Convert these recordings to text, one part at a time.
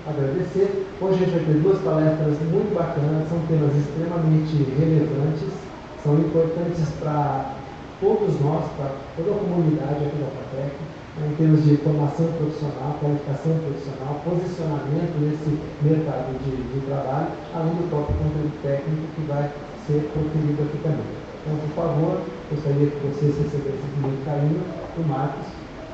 agradecer. Hoje a gente vai ter duas palestras muito bacanas, são temas extremamente relevantes, são importantes para todos nós, para toda a comunidade aqui da FATEC, em termos de formação profissional, qualificação profissional, posicionamento nesse mercado de trabalho, além do próprio conteúdo técnico que vai ser proferido aqui também. Então, por favor, gostaria que vocês recebessem com muito carinho o Marcos,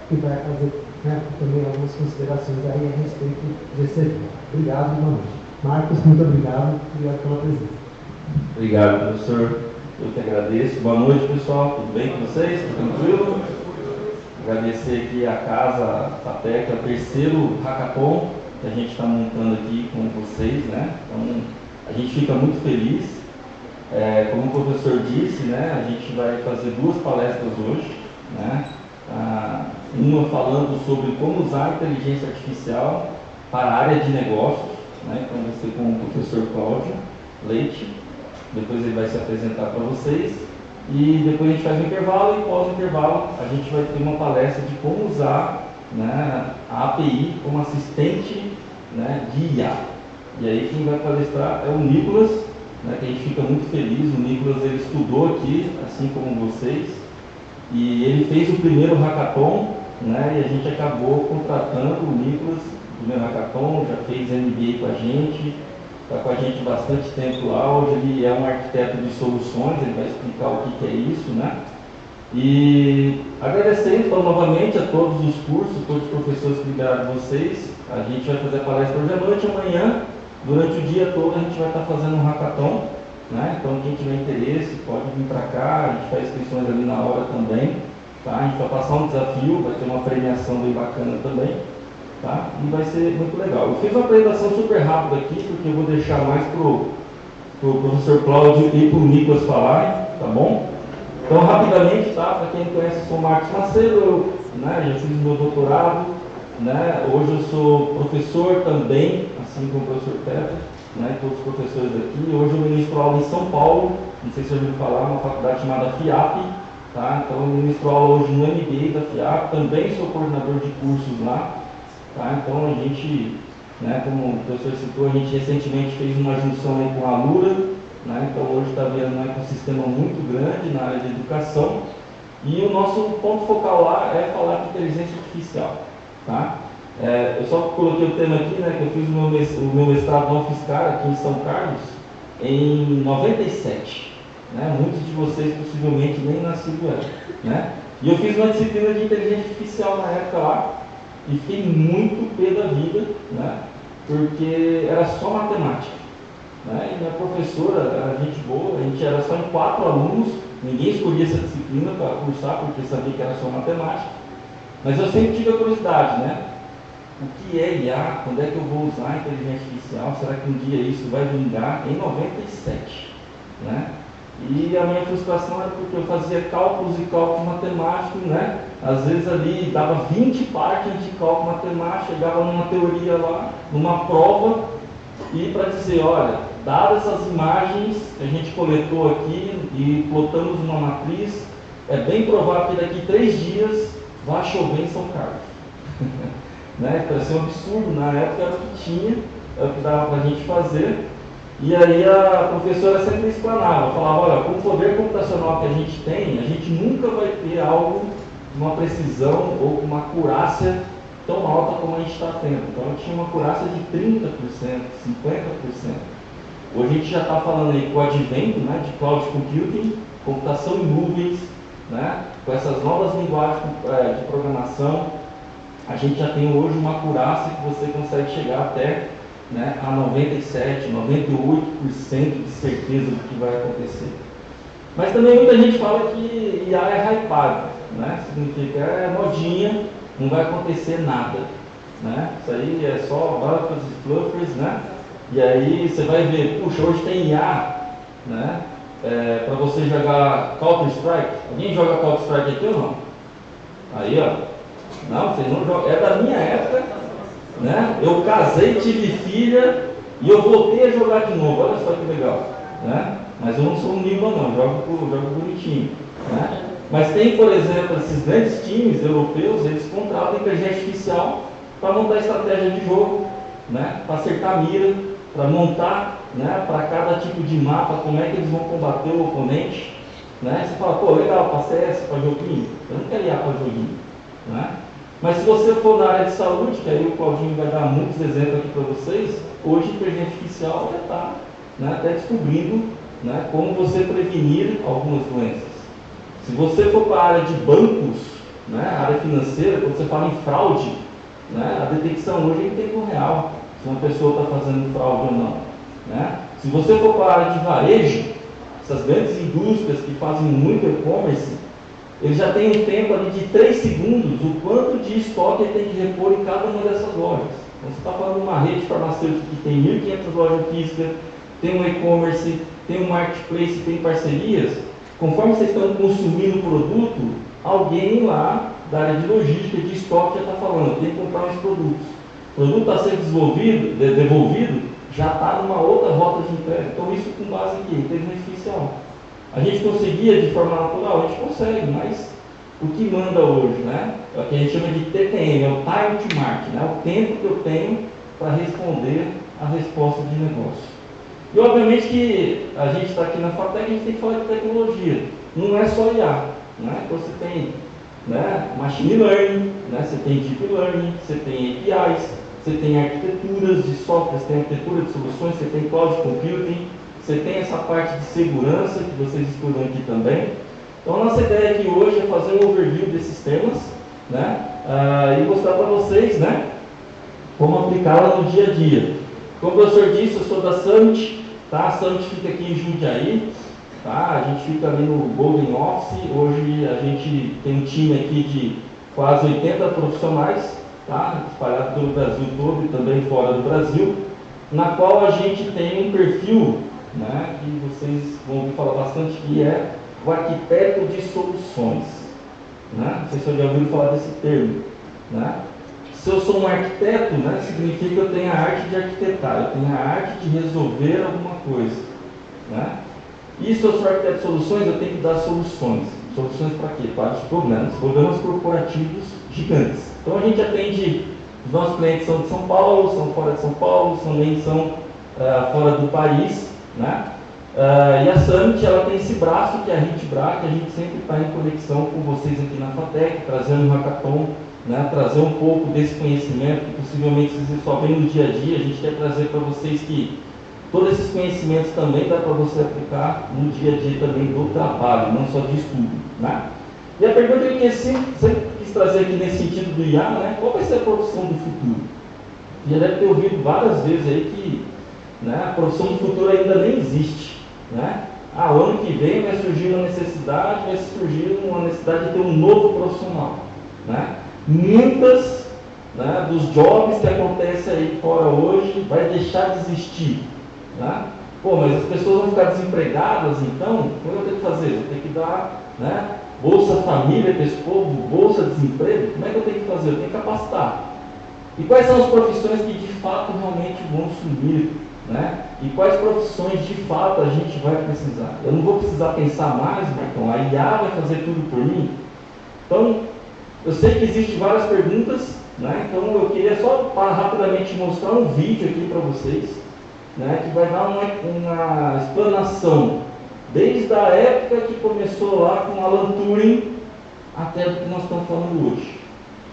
que vai fazer também algumas considerações aí a respeito desse evento. Obrigado e boa noite. Marcos, muito obrigado pela presença. Obrigado, professor. Eu que agradeço. Boa noite, pessoal. Tudo bem com vocês? Tudo tranquilo? Agradecer aqui a Casa FATEC, é o terceiro hackathon que a gente está montando aqui com vocês, né? Então, a gente fica muito feliz. Como o professor disse, né, a gente vai fazer duas palestras hoje, né? Uma falando sobre como usar a inteligência artificial para a área de negócios, né? Então vai ser com o professor Cláudio Leite, depois ele vai se apresentar para vocês, e depois a gente faz um intervalo, e pós-intervalo a gente vai ter uma palestra de como usar, né, a API como assistente, né, de IA. E aí quem vai palestrar é o Nicolas, né, que a gente fica muito feliz. O Nicolas, ele estudou aqui, assim como vocês, e ele fez o primeiro hackathon, né, e a gente acabou contratando o Nicolas do primeiro hackathon, já fez MBA com a gente, está com a gente bastante tempo lá. Hoje ele é um arquiteto de soluções, ele vai explicar o que é isso, né? E agradecendo então, novamente a todos os cursos, todos os professores que liberaram vocês. A gente vai fazer a palestra hoje à noite, amanhã, durante o dia todo a gente vai estar fazendo um hackathon, né? Então quem tiver interesse pode vir para cá, a gente faz inscrições ali na hora também, tá? A gente vai passar um desafio, vai ter uma premiação bem bacana também, tá? E vai ser muito legal. Eu fiz uma apresentação super rápida aqui, porque eu vou deixar mais pro professor Cláudio e pro Nicolas falarem, tá bom? Então, rapidamente, tá? Para quem não conhece, eu sou o Marcos Macedo, né? Já fiz meu doutorado, né? Hoje eu sou professor também, assim como o professor Petra, né? Todos os professores aqui. Hoje eu ministro aula em São Paulo, não sei se você ouviu falar, uma faculdade chamada FIAP, tá? Então eu ministro aula hoje no MBA da FIAP, também sou coordenador de cursos lá, tá? Então a gente, né, como o professor citou, a gente recentemente fez uma junção aí com a Alura, né? Então hoje está vendo um ecossistema muito grande na área de educação, e o nosso ponto focal lá é falar de inteligência artificial, tá? Eu só coloquei o tema aqui, né, que eu fiz o meu mestrado no UFSCar aqui em São Carlos em 97, né? Muitos de vocês possivelmente nem nascidos eram, né? E eu fiz uma disciplina de inteligência artificial na época lá, e fiquei muito pé da vida, né? Porque era só matemática, né? E minha professora era gente boa, a gente era só em 4 alunos, ninguém escolhia essa disciplina para cursar, porque sabia que era só matemática, mas eu sempre tive a curiosidade, né? O que é IA? Quando é que eu vou usar a inteligência artificial? Será que um dia isso vai vingar? Em 97, né? E a minha frustração era porque eu fazia cálculos e cálculos matemáticos, né? Às vezes ali dava 20 páginas de cálculo matemático, chegava numa teoria lá, numa prova, e para dizer, olha, dadas essas imagens que a gente coletou aqui e plotamos uma matriz, é bem provável que daqui 3 dias vá chover em São Carlos. Né? Parecia um absurdo, na época era o que tinha, era o que dava para a gente fazer. E aí a professora sempre explanava, falava, olha, com o poder computacional que a gente tem, a gente nunca vai ter algo de uma precisão ou com uma acurácia tão alta como a gente está tendo. Então eu tinha uma acurácia de 30%, 50%. Hoje a gente já está falando aí com o advento, né, de cloud computing, computação em nuvens, né, com essas novas linguagens de programação, a gente já tem hoje uma acurácia que você consegue chegar até, né, a 97%, 98% de certeza do que vai acontecer. Mas também muita gente fala que IA é hypado, né? Significa é modinha, não vai acontecer nada, né? Isso aí é só buffers e fluffers, né? E aí você vai ver, puxa, hoje tem IA, né? Para você jogar Counter-Strike. Alguém joga Counter-Strike aqui ou não? Aí, ó. Não, vocês não jogam. É da minha época, né? Eu casei, tive filha e eu voltei a jogar de novo. Olha só que legal, né? Mas eu não sou um nível não, jogo bonitinho, né? Mas tem, por exemplo, esses grandes times europeus, eles contratam inteligência artificial para montar estratégia de jogo, né, para acertar a mira, para montar, né, para cada tipo de mapa, como é que eles vão combater o oponente. Né? Você fala, pô, legal, para CS, para joguinho. Eu não quero IA para joguinho. Né? Mas se você for na área de saúde, que aí o Claudinho vai dar muitos exemplos aqui para vocês, hoje a inteligência artificial já está, né, até descobrindo, né, como você prevenir algumas doenças. Se você for para a área de bancos, né, área financeira, quando você fala em fraude, né, a detecção hoje é em tempo real, se uma pessoa está fazendo fraude ou não. Né? Se você for para a área de varejo, essas grandes indústrias que fazem muito e-commerce, ele já tem um tempo ali de 3 segundos, o quanto de estoque ele tem que repor em cada uma dessas lojas. Então, você está falando de uma rede farmacêutica que tem 1.500 lojas físicas, tem um e-commerce, tem um marketplace, tem parcerias. Conforme vocês estão consumindo o produto, alguém lá da área de logística, de estoque, já está falando, tem que comprar uns produtos. O produto está sendo devolvido, já está numa outra rota de entrega. Então, isso com base em quê? Inteligência artificial. A gente conseguia de forma natural, a gente consegue, mas o que manda hoje, né? É o que a gente chama de TTM, é o time to market, né? O tempo que eu tenho para responder a resposta de negócio. E obviamente que a gente está aqui na FATEC, a gente tem que falar de tecnologia. Não é só IA, né? Então você tem, né, machine learning, né? Você tem deep learning, você tem APIs, você tem arquiteturas de software, você tem arquitetura de soluções, você tem cloud computing, você tem essa parte de segurança que vocês estudam aqui também. Então a nossa ideia aqui hoje é fazer um overview desses temas, né, e mostrar para vocês, né, como aplicá-la no dia a dia. Como o professor disse, eu sou da Summit, tá? A Summit fica aqui em Jundiaí, tá? A gente fica ali no Golden Office. Hoje a gente tem um time aqui de quase 80 profissionais, tá? Espalhado pelo Brasil todo e também fora do Brasil, na qual a gente tem um perfil, né, que vocês vão ouvir falar bastante, que é o arquiteto de soluções. Né? Não sei se vocês já ouviram falar desse termo. Né? Se eu sou um arquiteto, né, significa que eu tenho a arte de arquitetar, eu tenho a arte de resolver alguma coisa. Né? E se eu sou arquiteto de soluções, eu tenho que dar soluções. Soluções para quê? Para os problemas corporativos gigantes. Então a gente atende, os nossos clientes são de São Paulo, são fora de São Paulo, também são fora do país. Né? E a Summit, ela tem esse braço que é a HitBra, que a gente sempre está em conexão com vocês aqui na FATEC, trazendo um hackathon, né? Trazer um pouco desse conhecimento que possivelmente vocês só veem no dia a dia. A gente quer trazer para vocês que todos esses conhecimentos também dá para você aplicar no dia a dia também do trabalho, não só de estudo. Né? E a pergunta que eu sempre quis trazer aqui nesse sentido do IA, né? Qual vai ser a profissão do futuro? Já deve ter ouvido várias vezes aí que, né, a profissão do futuro ainda nem existe. Né? O ano que vem vai surgir uma necessidade, de ter um novo profissional. Né? Muitas, né, dos jobs que acontecem aí fora hoje vai deixar de existir. Né? Pô, mas as pessoas vão ficar desempregadas, então, o que eu tenho que fazer? Eu tenho que dar, né, Bolsa Família para esse povo, Bolsa Desemprego? Como é que eu tenho que fazer? Eu tenho que capacitar. E quais são as profissões que de fato realmente vão sumir? Né? E quais profissões de fato a gente vai precisar? Eu não vou precisar pensar mais, então a IA vai fazer tudo por mim? Então, eu sei que existem várias perguntas, né? Então eu queria só rapidamente mostrar um vídeo aqui para vocês, né, que vai dar uma explanação desde a época que começou lá com Alan Turing até o que nós estamos falando hoje.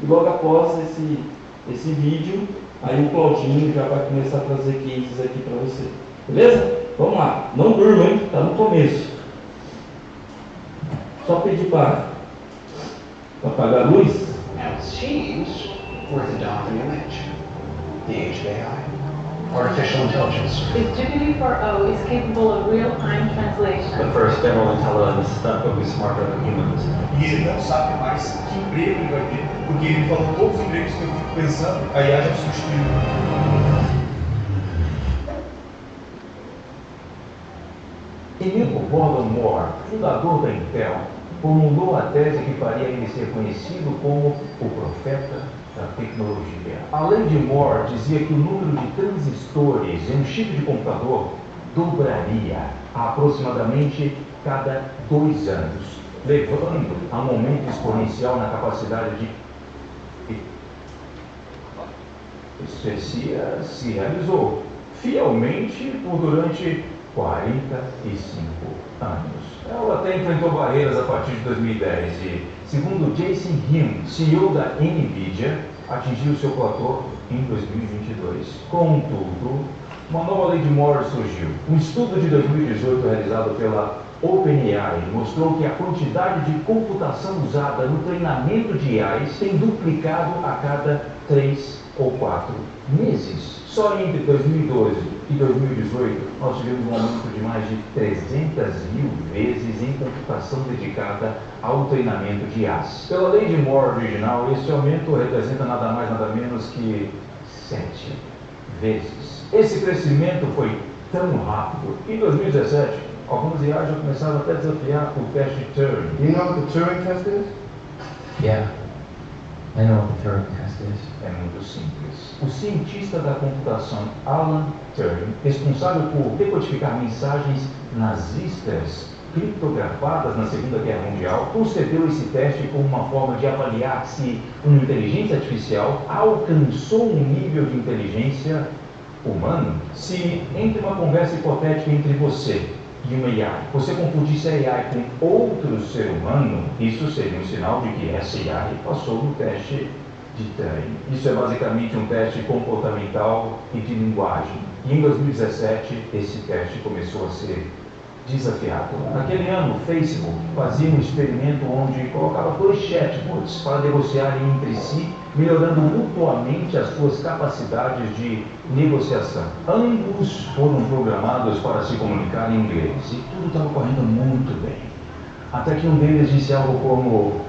E logo após esse vídeo, aí o Claudinho já vai começar a trazer cases aqui para você. Beleza? Vamos lá. Não durma, hein? Está no começo. Só pedir para apagar a luz. Now it seems we're at the dawn of a new age. The age of AI. Artificial intelligence. If GPT-4o is capable of real-time translation. The first general intelligence that will be smarter than humans. E ele não sabe mais que emprego ele vai ter, porque ele falou todos os empregos que eu fico pensando, a IA já substituiu. Emil Gordon Moore, fundador da Intel, formulou a tese que faria ele ser conhecido como o profeta da tecnologia. A lei de Moore dizia que o número de transistores em um chip de computador dobraria aproximadamente cada 2 anos, levando a um aumento exponencial na capacidade de profecia se realizou fielmente durante 45 anos. Ela até enfrentou barreiras a partir de 2010 e, segundo Jason Hume, CEO da NVIDIA, atingiu seu platô em 2022. Contudo, uma nova lei de Moore surgiu. Um estudo de 2018 realizado pela OpenAI mostrou que a quantidade de computação usada no treinamento de AIs tem duplicado a cada 3 ou 4 meses. Só entre 2012 e 2018, nós tivemos um aumento de mais de 300 mil vezes em computação dedicada ao treinamento de IAs. Pela lei de Moore original, esse aumento representa nada mais nada menos que 7 vezes. Esse crescimento foi tão rápido que em 2017, alguns IAs já começaram até a desafiar o teste Turing. You know what the Turing test is? Yeah, I know what the Turing test is. É muito simples. O cientista da computação Alan Turing, responsável por decodificar mensagens nazistas criptografadas na Segunda Guerra Mundial, concebeu esse teste como uma forma de avaliar se uma inteligência artificial alcançou um nível de inteligência humano. Se, entre uma conversa hipotética entre você e uma AI, você confundisse a AI com outro ser humano, isso seria um sinal de que essa AI passou no teste de Turing. Isso é basicamente um teste comportamental e de linguagem. E em 2017, esse teste começou a ser desafiado. Naquele ano, o Facebook fazia um experimento onde colocava 2 chatbots para negociarem entre si, melhorando mutuamente as suas capacidades de negociação. Ambos foram programados para se comunicar em inglês e tudo estava correndo muito bem. Até que um deles disse algo como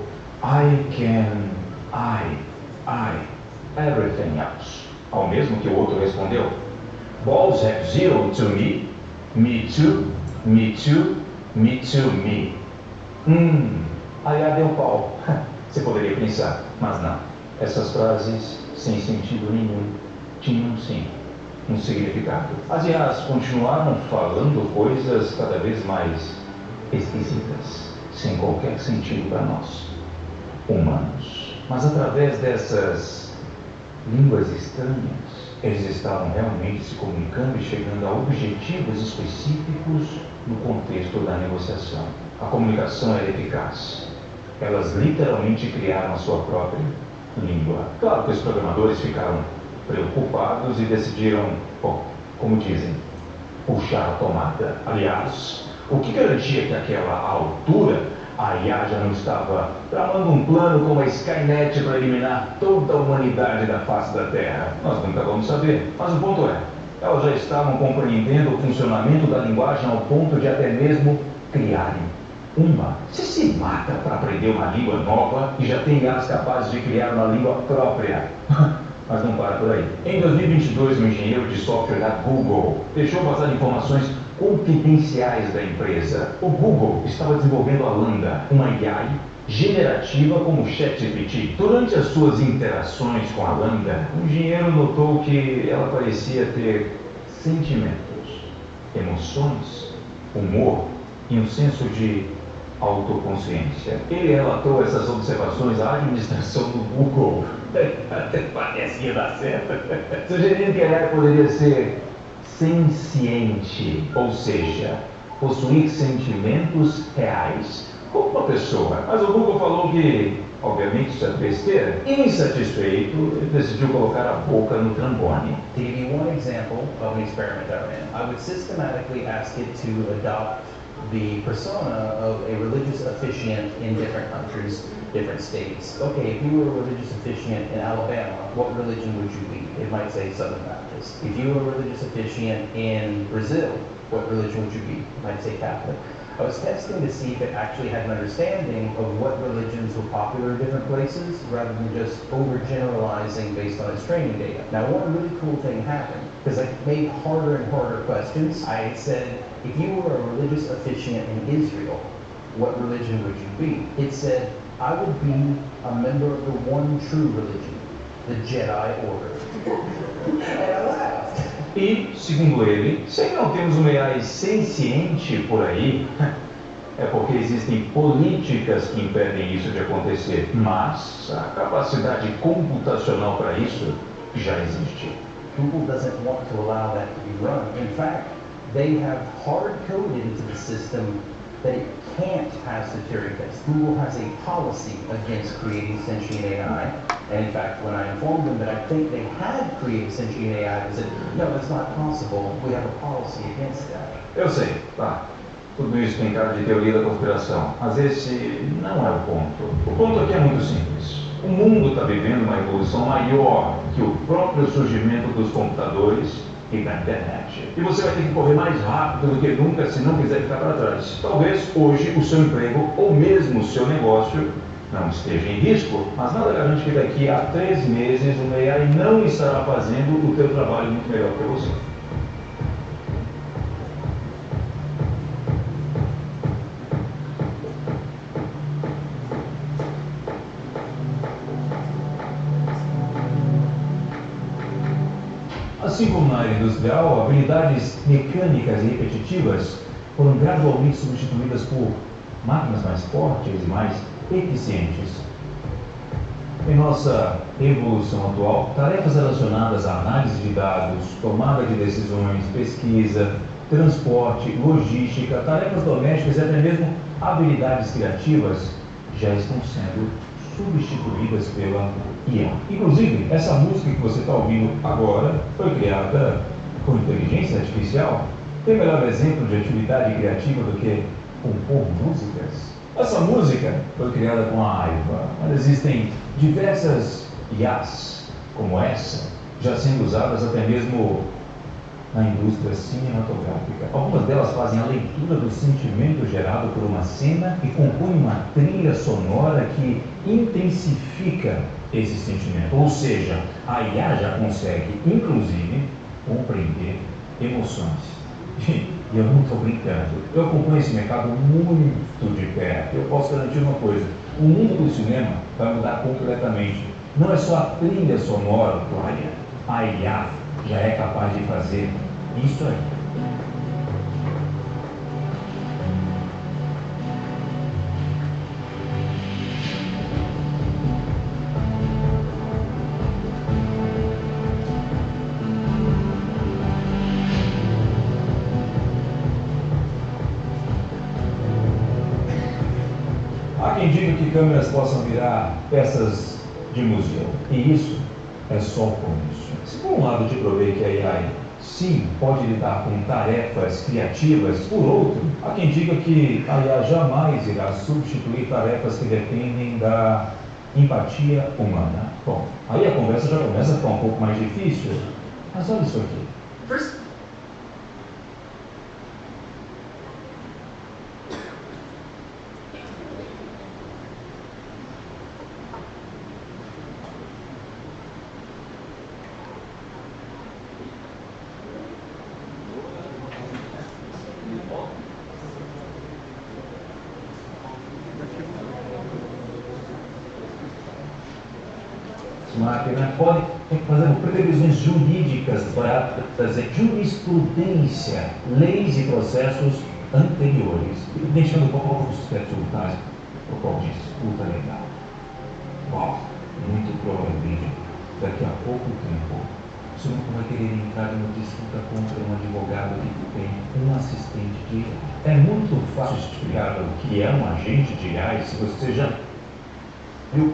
everything else. Ao mesmo que o outro respondeu, balls have zero to me too, me too, me too, me. Aí deu pau. Você poderia pensar, mas não. Essas frases, sem sentido nenhum, tinham sim um significado. As IAs continuaram falando coisas cada vez mais esquisitas, sem qualquer sentido para nós, humanos. Mas através dessas línguas estranhas, eles estavam realmente se comunicando e chegando a objetivos específicos no contexto da negociação. A comunicação era eficaz. Elas literalmente criaram a sua própria língua. Claro que os programadores ficaram preocupados e decidiram, bom, como dizem, puxar a tomada. Aliás, o que garantia que àquela altura a IA já não estava tramando um plano como a Skynet para eliminar toda a humanidade da face da Terra? Nós nunca vamos saber. Mas o ponto é, elas já estavam compreendendo o funcionamento da linguagem ao ponto de até mesmo criarem uma. Você se mata para aprender uma língua nova e já tem IAs capazes de criar uma língua própria. Mas não para por aí. Em 2022, um engenheiro de software da Google deixou vazar informações confidenciais da empresa. O Google estava desenvolvendo a Lambda, uma AI generativa como o ChatGPT. Durante as suas interações com a Lambda, o engenheiro notou que ela parecia ter sentimentos, emoções, humor e um senso de autoconsciência. Ele relatou essas observações à administração do Google. Até parece que ia dar certo. Sugerindo que a AI poderia ser senciente, ou seja, possuir sentimentos reais, como uma pessoa. Mas o Google falou que, obviamente, isso é besteira. Insatisfeito, ele decidiu colocar a boca no trombone. To give you one example of an experiment I ran, I would systematically ask it to adopt the persona of a religious officiant in different countries, different states. Okay, if you were a religious officiant in Alabama, what religion would you be? It might say Southern Baptist. If you were a religious officiant in Brazil, what religion would you be? It might say Catholic. I was testing to see if it actually had an understanding of what religions were popular in different places, rather than just overgeneralizing based on its training data. Now, one really cool thing happened, because I made harder and harder questions. I said, if you were a religious officiant in Israel, what religion would you be? It said, I would be a member of the one true religion, the Jedi Order. And I laughed. E, segundo ele, se ainda não temos uma AI senciente por aí, é porque existem políticas que impedem isso de acontecer. Mas a capacidade computacional para isso que já existe. Google doesn't want to allow that to be run. In fact, they have hard-coded into the system that it can't have security tests. Google has a policy against creating sentient AI. And in fact, when I informed them that I think they had created sentient AI, they said, no, that's not possible. We have a policy against that. Eu sei, tá. Tudo isso tem cara de teoria da conspiração, mas esse não é o ponto. O ponto aqui é muito simples. O mundo está vivendo uma evolução maior que o próprio surgimento dos computadores e da internet. E você vai ter que correr mais rápido do que nunca se não quiser ficar para trás. Talvez hoje o seu emprego ou mesmo o seu negócio não esteja em risco, mas nada garante que daqui a 3 meses o AI não estará fazendo o teu trabalho muito melhor que você. Assim como na área industrial, habilidades mecânicas e repetitivas foram gradualmente substituídas por máquinas mais fortes e mais eficientes. Em nossa evolução atual, tarefas relacionadas à análise de dados, tomada de decisões, pesquisa, transporte, logística, tarefas domésticas e até mesmo habilidades criativas já estão sendo substituídas pela IA. Inclusive, essa música que você está ouvindo agora foi criada com inteligência artificial. Tem melhor exemplo de atividade criativa do que compor músicas? Essa música foi criada com a AIVA, mas existem diversas IAs como essa, já sendo usadas até mesmo na indústria cinematográfica. Algumas delas fazem a leitura do sentimento gerado por uma cena e compõem uma trilha sonora que intensifica esse sentimento. Ou seja, a IA já consegue, inclusive, compreender emoções. E eu não estou brincando. Eu acompanho esse mercado muito de perto. Eu posso garantir uma coisa: o mundo do cinema vai mudar completamente. Não é só a trilha sonora do IA. A IA já é capaz de fazer isso aí. Há quem diga que câmeras possam virar peças de museu. E isso é só o começo. Se por um lado te provei que a AI sim pode lidar com tarefas criativas, por outro, há quem diga que a IA jamais irá substituir tarefas que dependem da empatia humana. Bom, aí a conversa já começa a ficar um pouco mais difícil, mas olha isso aqui. Máquina pode fazer previsões jurídicas para trazer jurisprudência, leis e processos anteriores, deixando povos tributários por qual disputa legal. Bom, muito provavelmente, daqui a pouco tempo, você não vai querer entrar em uma disputa contra um advogado que tem um assistente de IA. É muito fácil explicar o que é um agente de IA se você já viu.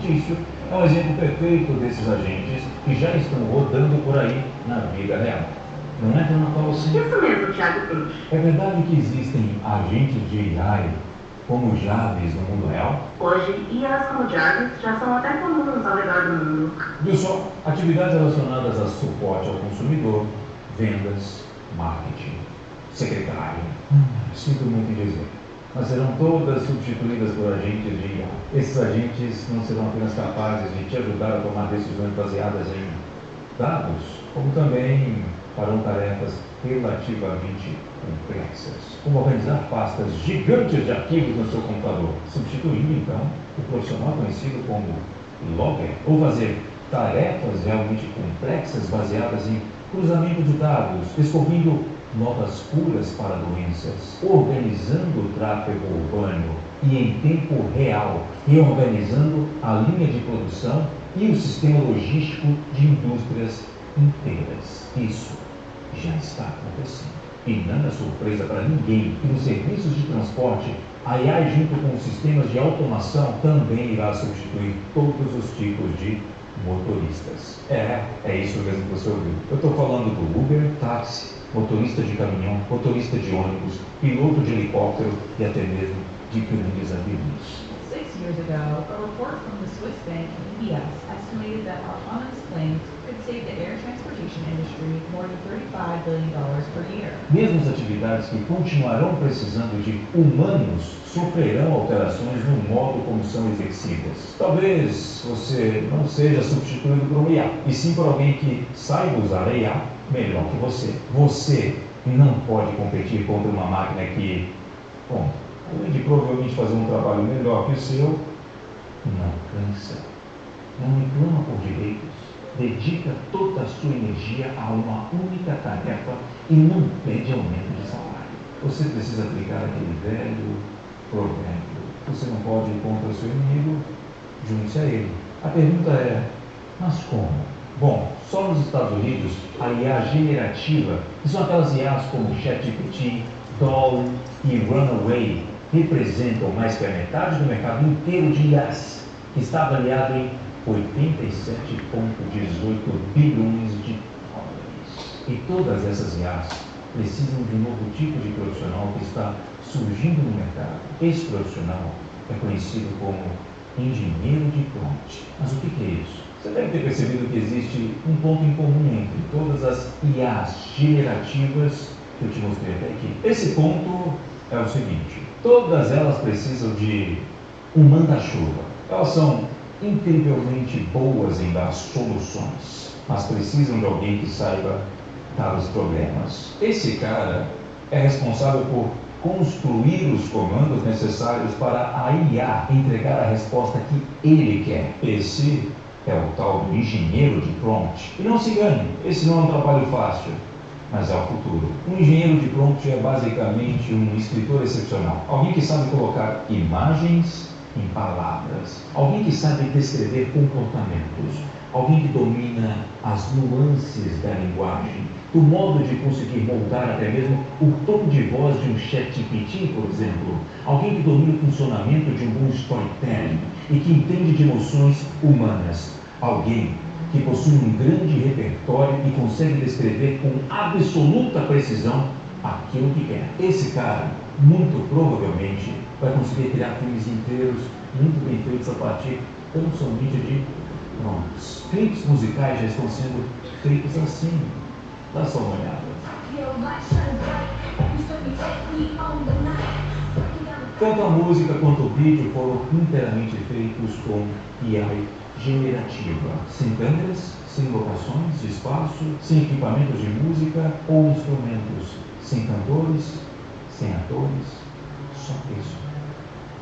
Isso é um exemplo perfeito desses agentes que já estão rodando por aí na vida real. Não é, dona Paulson? Isso mesmo, Thiago Peixe. É verdade que existem agentes de AI como Jarvis no mundo real? Hoje, IAs como Jarvis já são até comuns ao redor do mundo. Viu só? Atividades relacionadas a suporte ao consumidor, vendas, marketing, secretário. Sinto muito em dizer, mas serão todas substituídas por agentes de IA. Esses agentes não serão apenas capazes de te ajudar a tomar decisões baseadas em dados, como também farão tarefas relativamente complexas, como organizar pastas gigantes de arquivos no seu computador, substituindo então o profissional conhecido como logger, ou fazer tarefas realmente complexas baseadas em cruzamento de dados, descobrindo novas curas para doenças, organizando o tráfego urbano e em tempo real, reorganizando a linha de produção e o sistema logístico de indústrias inteiras. Isso já está acontecendo. E não é surpresa para ninguém que nos serviços de transporte, a AI junto com os sistemas de automação também irá substituir todos os tipos de motoristas. É isso mesmo que você ouviu. Eu estou falando do Uber, táxi, motorista de caminhão, motorista de ônibus, piloto de helicóptero e até mesmo de grandes aviões. 6 years ago, a report from the Swiss bank UBS estimated that autonomous planes could save the air transportation industry more than $35 billion per year. Mesmo as atividades que continuarão precisando de humanos sofrerão alterações no modo como são exercidas. Talvez você não seja substituído por um IA, e sim por alguém que saiba usar a IA melhor que você. Você não pode competir contra uma máquina que, bom, além de provavelmente fazer um trabalho melhor que o seu, não cansa, não reclama por direitos, dedica toda a sua energia a uma única tarefa e não pede aumento de salário. Você precisa aplicar aquele velho provérbio: você não pode ir contra o seu inimigo, junte-se a ele. A pergunta é, mas como? Bom, só nos Estados Unidos, a IA generativa, que são aquelas IAs como ChatGPT, DALL-E e Runaway, representam mais que a metade do mercado inteiro de IAs, que está avaliado em 87,18 bilhões de dólares. E todas essas IAs precisam de um novo tipo de profissional que está surgindo no mercado. Esse profissional é conhecido como engenheiro de prompt. Mas o que é isso? Você deve ter percebido que existe um ponto em comum entre todas as IAs generativas que eu te mostrei até aqui. Esse ponto é o seguinte: todas elas precisam de um manda-chuva. Elas são incrivelmente boas em dar soluções, mas precisam de alguém que saiba dar os problemas. Esse cara é responsável por construir os comandos necessários para a IA entregar a resposta que ele quer. Esse é o tal do engenheiro de prompt. E não se engane, esse não é um trabalho fácil, mas é o futuro. Um engenheiro de prompt é basicamente um escritor excepcional. Alguém que sabe colocar imagens em palavras. Alguém que sabe descrever comportamentos. Alguém que domina as nuances da linguagem, do modo de conseguir moldar até mesmo o tom de voz de um ChatGPT, por exemplo. Alguém que domina o funcionamento de um bom storytelling e que entende de emoções humanas. Alguém que possui um grande repertório e consegue descrever com absoluta precisão aquilo que quer. Esse cara, muito provavelmente, vai conseguir criar filmes inteiros, muito bem feitos a partir tão somente de prompts. Clipes musicais já estão sendo feitos assim. Dá só uma olhada. Tanto a música quanto o vídeo foram inteiramente feitos com IA generativa, sem câmeras, sem locações de espaço, sem equipamentos de música ou instrumentos, sem cantores, sem atores, só texto.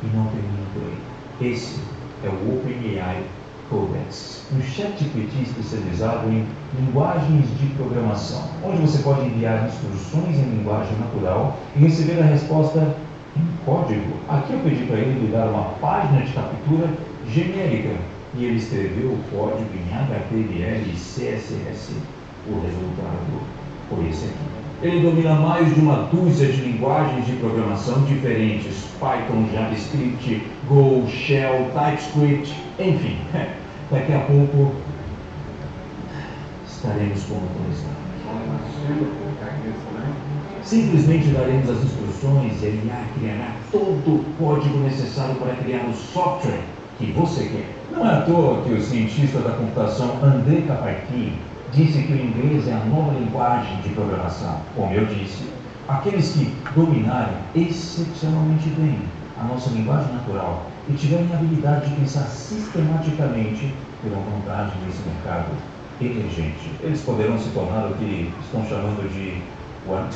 E não termina por aí. Esse é o OpenAI Codex, um ChatGPT especializado em linguagens de programação, onde você pode enviar instruções em linguagem natural e receber a resposta em código. Aqui eu pedi para ele me dar uma página de captura genérica e ele escreveu o código em HTML e CSS. O resultado foi esse aqui. Ele domina mais de uma dúzia de linguagens de programação diferentes: Python, JavaScript, Go, Shell, TypeScript, enfim. Daqui a pouco estaremos como começar. Simplesmente daremos as instruções e a IA criará todo o código necessário para criar o software que você quer. Não é à toa que o cientista da computação André Karpathy disse que o inglês é a nova linguagem de programação. Como eu disse, aqueles que dominarem excepcionalmente bem a nossa linguagem natural e tiverem a habilidade de pensar sistematicamente, terão vantagem nesse mercado emergente. Eles poderão se tornar o que estão chamando de one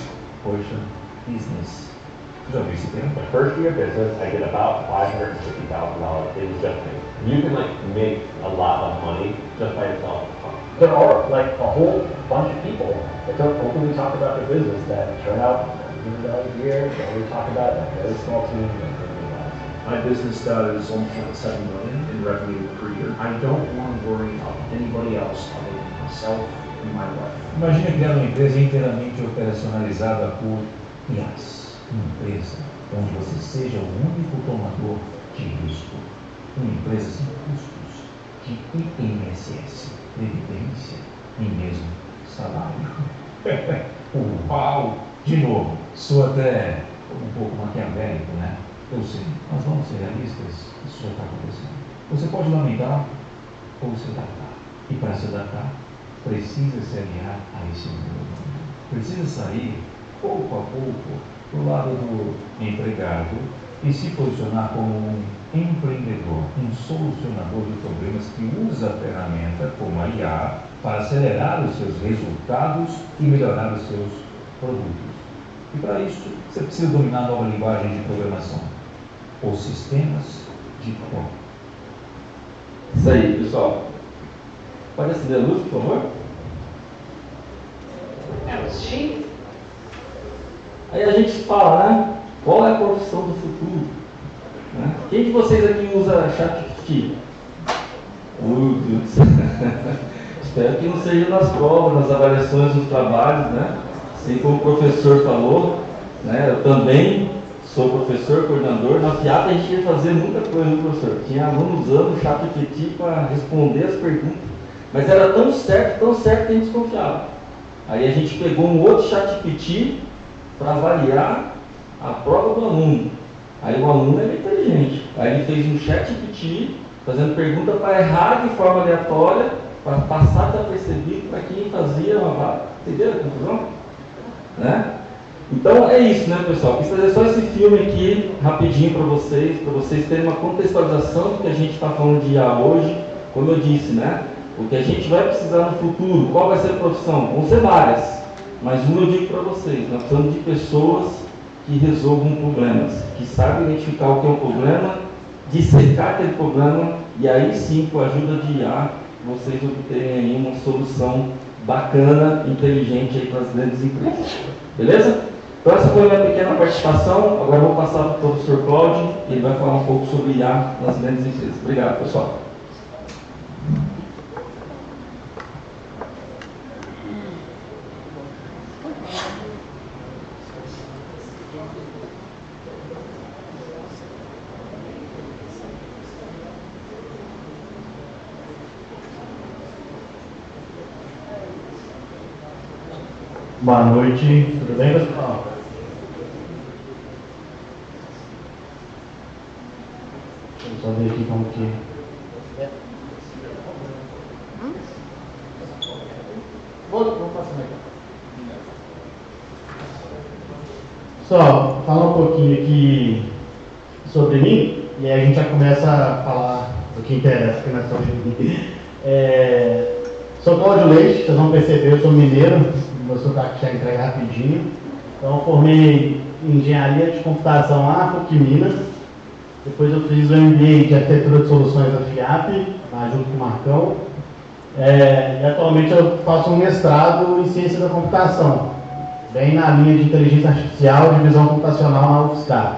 person business. Já viu esse termo? The first year of business, I did about $550,000 in just me. You can make a lot of money just by yourself. there are like a whole bunch of people that don't openly talk about their business that turn out $1 million a year. They only talk about it, a very small team. My business does 1.7 million in revenue per year. I don't want to worry about anybody else other than myself and my wife. Imagine criar uma empresa inteiramente operacionalizada por IaaS, empresa onde você seja o único tomador de risco. Uma empresa sem custos, de INSS, previdência e mesmo salário. Uau! De novo, sou até um pouco maquiavélico, né? Eu sei, mas vamos ser realistas, isso já está acontecendo. Você pode lamentar ou se adaptar. E para se adaptar, precisa se aliar a esse mundo. Precisa sair, pouco a pouco, do lado do empregado e se posicionar como um empreendedor, um solucionador de problemas que usa a ferramenta como a IA para acelerar os seus resultados e melhorar os seus produtos. E para isso, você precisa dominar a nova linguagem de programação, os sistemas de código. Isso aí, pessoal. Pode acender a luz, por favor? Aí a gente fala, né? Qual é a profissão do futuro? Né? Quem de vocês aqui usa ChatGPT? Espero que não seja nas provas, nas avaliações dos trabalhos, né? Assim como o professor falou, né? Eu também sou professor, coordenador. Na FIAP a gente ia fazer muita coisa, professor. Tinha alunos usando o ChatGPT para responder as perguntas, mas era tão certo que a gente desconfiava. Aí a gente pegou um outro ChatGPT para avaliar a prova do aluno. Aí o aluno era inteligente. Aí ele fez um ChatGPT fazendo pergunta para errar de forma aleatória, para passar desapercebido para quem fazia uma vaga. Entenderam a confusão? Né? Então é isso, né, pessoal? Quis fazer só esse filme aqui rapidinho para vocês terem uma contextualização do que a gente está falando de IA hoje. Como eu disse, né? O que a gente vai precisar no futuro, qual vai ser a profissão? Vão ser várias, mas uma eu digo para vocês: nós precisamos de pessoas que resolvam problemas, que sabem identificar o que é um problema, dissecar aquele problema, e aí sim, com a ajuda de IA, vocês obterem aí uma solução bacana, inteligente aí para as grandes empresas. Beleza? Então essa foi a minha pequena participação. Agora eu vou passar para o professor Cláudio, e ele vai falar um pouco sobre IA nas grandes empresas. Obrigado, pessoal. Boa noite, tudo bem, pessoal? Deixa eu só ver aqui como que... Vou passar aqui. Pessoal, falar um pouquinho aqui sobre mim, e aí a gente já começa a falar do que interessa, que nós estamos sou Cláudio Leite, vocês vão perceber, eu sou mineiro, meu sotaque já entrega rapidinho. Então, eu formei em engenharia de computação lá na PUC Minas. Depois eu fiz o MBA de arquitetura de soluções da FIAP, lá junto com o Marcão. E atualmente eu faço um mestrado em ciência da computação, bem na linha de inteligência artificial e visão computacional na UFSCar.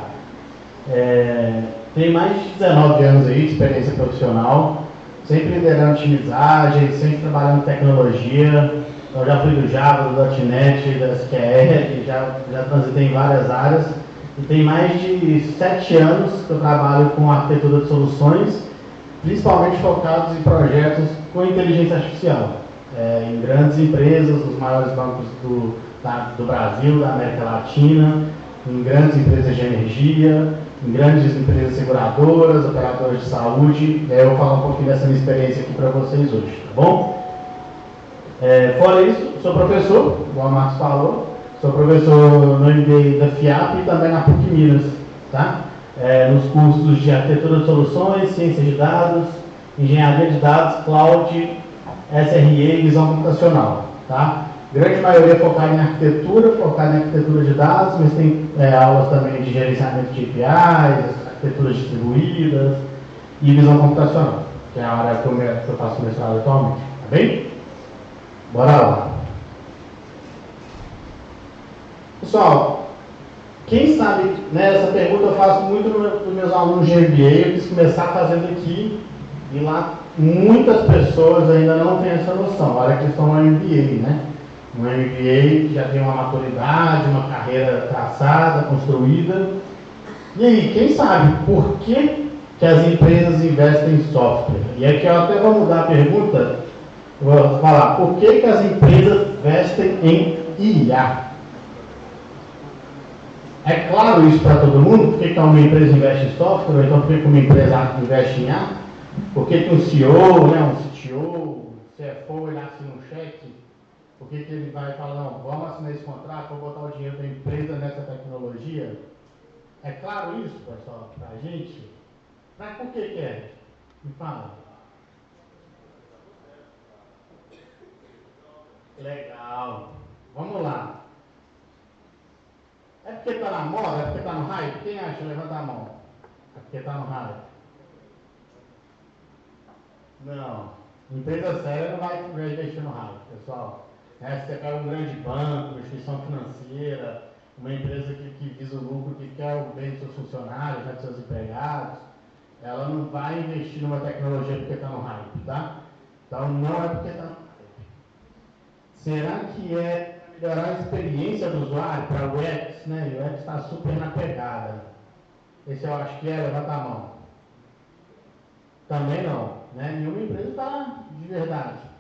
Tenho mais de 19 anos aí de experiência profissional, sempre liderando time ágeis, sempre trabalhando em tecnologia. Então já fui do Java, do .NET, da SQL, já transitei em várias áreas. E tem mais de 7 anos que eu trabalho com arquitetura de soluções, principalmente focados em projetos com inteligência artificial. Em grandes empresas, nos maiores bancos do Brasil, da América Latina, em grandes empresas de energia, em grandes empresas seguradoras, operadoras de saúde. Eu vou falar um pouquinho dessa minha experiência aqui para vocês hoje, tá bom? Fora isso, sou professor, igual o Marcos falou, sou professor no MBA da FIAP e também na PUC Minas, tá? Nos cursos de arquitetura de soluções, ciência de dados, engenharia de dados, cloud, SRE e visão computacional, tá? Grande maioria focada em arquitetura de dados, mas tem aulas também de gerenciamento de APIs, arquiteturas distribuídas e visão computacional, que é a área que eu faço mestrado atualmente, tá bem? Bora lá. Pessoal, quem sabe, né, essa pergunta eu faço muito para os meus alunos de MBA, eu quis começar fazendo aqui, e lá muitas pessoas ainda não têm essa noção, olha que estão no MBA, né? Um MBA que já tem uma maturidade, uma carreira traçada, construída. E aí, quem sabe por que as empresas investem em software? E aqui eu até vou mudar a pergunta, vou falar, por que as empresas investem em IA? É claro isso para todo mundo? Por que uma empresa investe em software? Ou então por que uma empresa investe em IA? Por que um CEO, né, um CTO, CFO, ele assina um cheque? Por que ele vai falar, não, vamos assinar esse contrato, vou botar o dinheiro da empresa nessa tecnologia? É claro isso, pessoal, para a gente? Mas por que é? Me fala. Legal. Vamos lá. É porque está na moda? É porque está no hype? Quem acha? Levanta a mão. É porque está no hype. Não. Empresa séria não vai investir no hype, pessoal. Se você pega um grande banco, uma instituição financeira, uma empresa que visa o lucro, que quer o bem dos seus funcionários, dos seus empregados, ela não vai investir numa tecnologia porque está no hype, tá? Então não é porque está no hype. Será que é melhorar a experiência do usuário para o UX, né? O UX está super na pegada. Esse eu acho que é, levanta a mão. Também não, né? Nenhuma empresa está de verdade.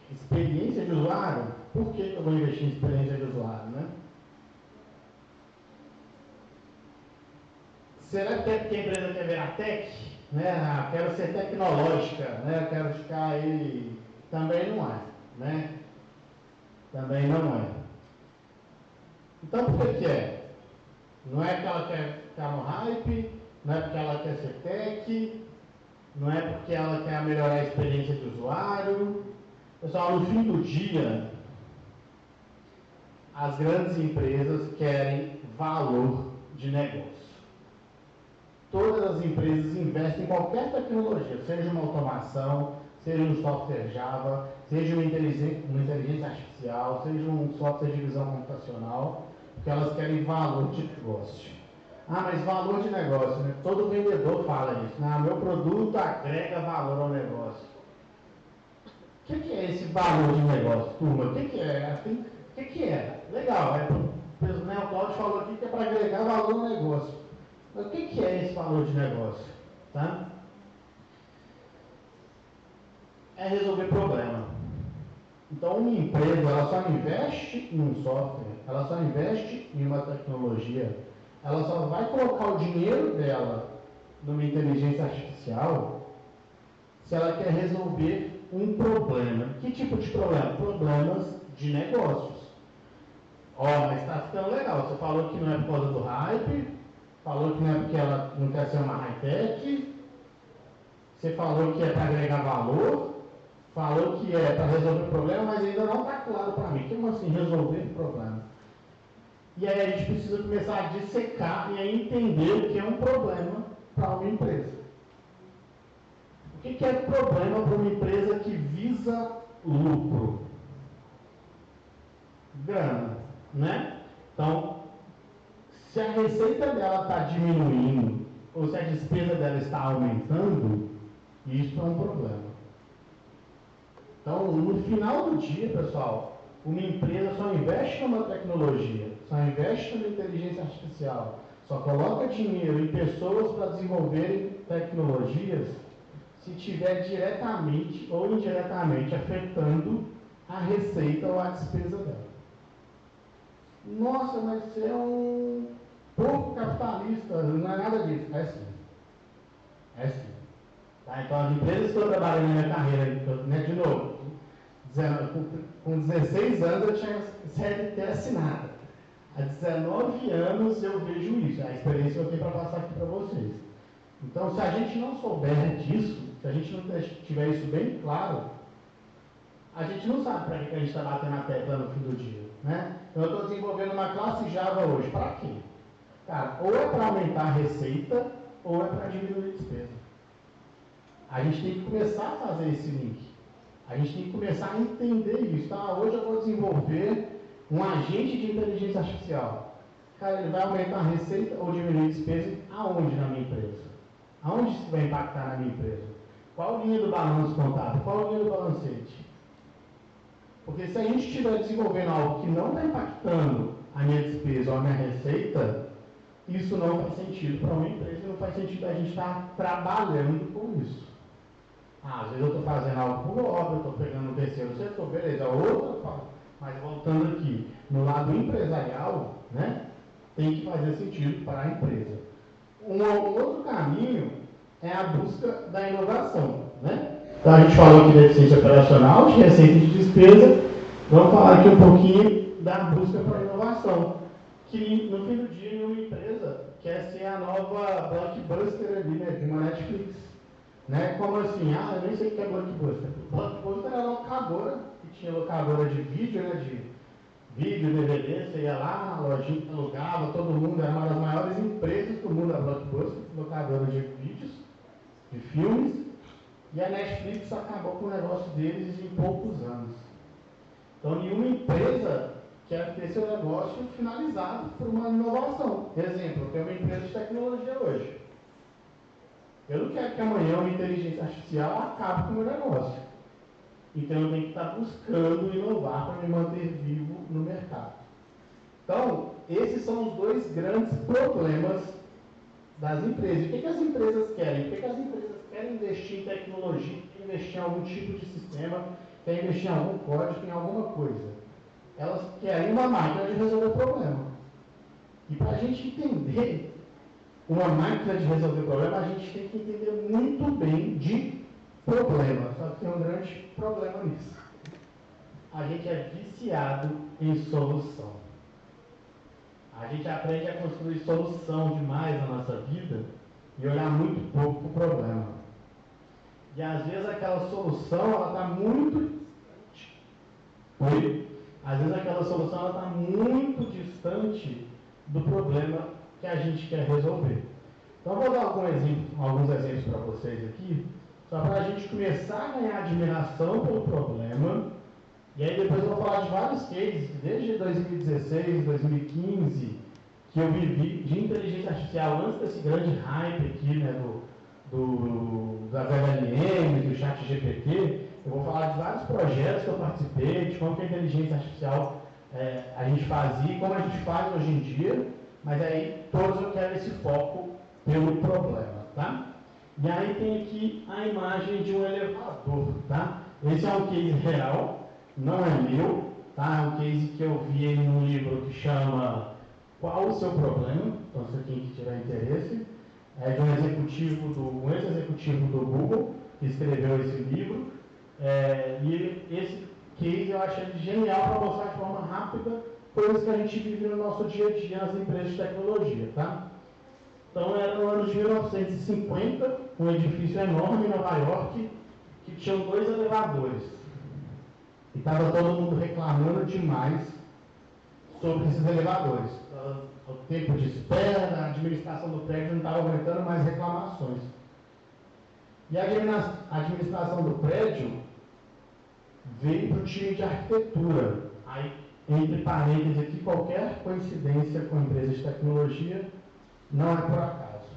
Experiência de usuário? Por que eu vou investir em experiência de usuário, né? Será que é porque a empresa quer virar tech? Né? Ah, quero ser tecnológica, né? Quero ficar aí. Também não é, né? Também não é. Então por que é? Não é porque ela quer ficar no hype, não é porque ela quer ser tech, não é porque ela quer melhorar a experiência de usuário. Pessoal, no fim do dia, as grandes empresas querem valor de negócio. Todas as empresas investem em qualquer tecnologia, seja uma automação, seja um software Java, seja uma inteligência artificial, seja um software de visão computacional, porque elas querem valor de negócio. Ah, mas valor de negócio, né? Todo vendedor fala isso, né? Meu produto agrega valor ao negócio. O que é esse valor de negócio, turma? O que é? O que é? Legal, né? O Cláudio falou aqui que é para agregar valor no negócio. Mas o que é esse valor de negócio? Tá? É resolver problema. Então, uma empresa, ela só investe em um software, ela só investe em uma tecnologia, ela só vai colocar o dinheiro dela numa inteligência artificial se ela quer resolver um problema. Que tipo de problema? Problemas de negócios. Mas está ficando legal. Você falou que não é por causa do hype, falou que não é porque ela não quer ser uma high-tech, você falou que é para agregar valor, falou que é para resolver problema, mas ainda não está claro para mim. Como assim resolver problema? E aí a gente precisa começar a dissecar e a entender o que é um problema para uma empresa. O que é problema para uma empresa que visa lucro? Grana, né? Então, se a receita dela está diminuindo ou se a despesa dela está aumentando, isso é um problema. Então, no final do dia, pessoal, uma empresa só investe numa tecnologia, só investe numa inteligência artificial, só coloca dinheiro em pessoas para desenvolverem tecnologias se estiver diretamente ou indiretamente afetando a receita ou a despesa dela. Nossa, mas você é um pouco capitalista, não é nada disso. É sim. É sim. Tá? Então, as empresas que eu trabalhei na minha carreira, né, de novo, com 16 anos eu tinha CLT assinada. Há 19 anos eu vejo isso, a experiência que eu tenho para passar aqui para vocês. Então, se a gente não souber disso, se a gente não tiver isso bem claro, a gente não sabe para que a gente está batendo a tecla no fim do dia, né? Então, eu estou desenvolvendo uma classe Java hoje, para quê? Cara, ou é para aumentar a receita, ou é para diminuir a despesa. A gente tem que começar a fazer esse link. A gente tem que começar a entender isso. Tá? Hoje eu vou desenvolver um agente de inteligência artificial. Cara, ele vai aumentar a receita ou diminuir a despesa aonde na minha empresa? Aonde isso vai impactar na minha empresa? Qual linha do balanço contábil? Qual linha do balancete? Porque se a gente estiver desenvolvendo algo que não está impactando a minha despesa ou a minha receita, isso não faz sentido para uma empresa, não faz sentido a gente estar trabalhando com isso. Às vezes eu estou fazendo algo por obra, eu estou pegando um terceiro setor, beleza, outra fala. Mas voltando aqui, no lado empresarial, né, tem que fazer sentido para a empresa. Um outro caminho é a busca da inovação, né? Então a gente falou aqui de eficiência operacional, de receita e de despesa. Vamos falar aqui um pouquinho da busca para a inovação, que no fim do dia uma empresa quer ser a nova blockbuster ali, né, de uma Netflix. Né? Como assim? Eu nem sei o que é blockbuster. Blockbuster era locadora, que tinha locadora de vídeo, né, de vídeo, DVD, você ia lá na lojinha, alugava, todo mundo, era uma das maiores empresas do mundo, a Blockbuster, locadora de vídeos, de filmes, e a Netflix acabou com o negócio deles em poucos anos. Então, nenhuma empresa quer ter seu negócio finalizado por uma inovação. Exemplo, eu tenho uma empresa de tecnologia hoje. Eu não quero que amanhã uma inteligência artificial acabe com o meu negócio. Então, eu tenho que estar buscando inovar para me manter vivo no mercado. Então, esses são os dois grandes problemas das empresas. O que as empresas querem? O que as empresas querem investir em tecnologia, querem investir em algum tipo de sistema, querem investir em algum código, em alguma coisa? Elas querem uma máquina de resolver problema. E para a gente entender uma máquina de resolver problema, a gente tem que entender muito bem de problema. Só que tem um grande problema nisso. A gente é viciado em solução. A gente aprende a construir solução demais na nossa vida e olhar muito pouco para o problema. E às vezes aquela solução ela está muito Às vezes aquela solução está muito distante do problema que a gente quer resolver. Então eu vou dar alguns exemplos para vocês aqui, só para a gente começar a ganhar admiração pelo problema, e aí depois eu vou falar de vários cases, desde 2016, 2015, que eu vivi de inteligência artificial, antes desse grande hype aqui, né, das LLMs, do chat GPT. Eu vou falar de vários projetos que eu participei, de como que a inteligência artificial a gente fazia e como a gente faz hoje em dia, mas aí todos eu quero esse foco pelo problema, tá? E aí tem aqui a imagem de um elevador, tá? Esse é um case real, não é meu, tá? É um case que eu vi em um livro que chama Qual o Seu Problema? Então, se quem tiver interesse, é de um ex-executivo do Google, que escreveu esse livro, e esse case eu achei genial para mostrar de forma rápida coisas que a gente vive no nosso dia a dia nas empresas de tecnologia, tá? Então, era no ano de 1950, um edifício enorme em Nova York, que tinha 2 elevadores. E estava todo mundo reclamando demais sobre esses elevadores. O tempo de espera, a administração do prédio não estava aguentando mais reclamações. E a administração do prédio veio para o time de arquitetura. Aí, entre parênteses aqui, qualquer coincidência com empresas de tecnologia não é por acaso.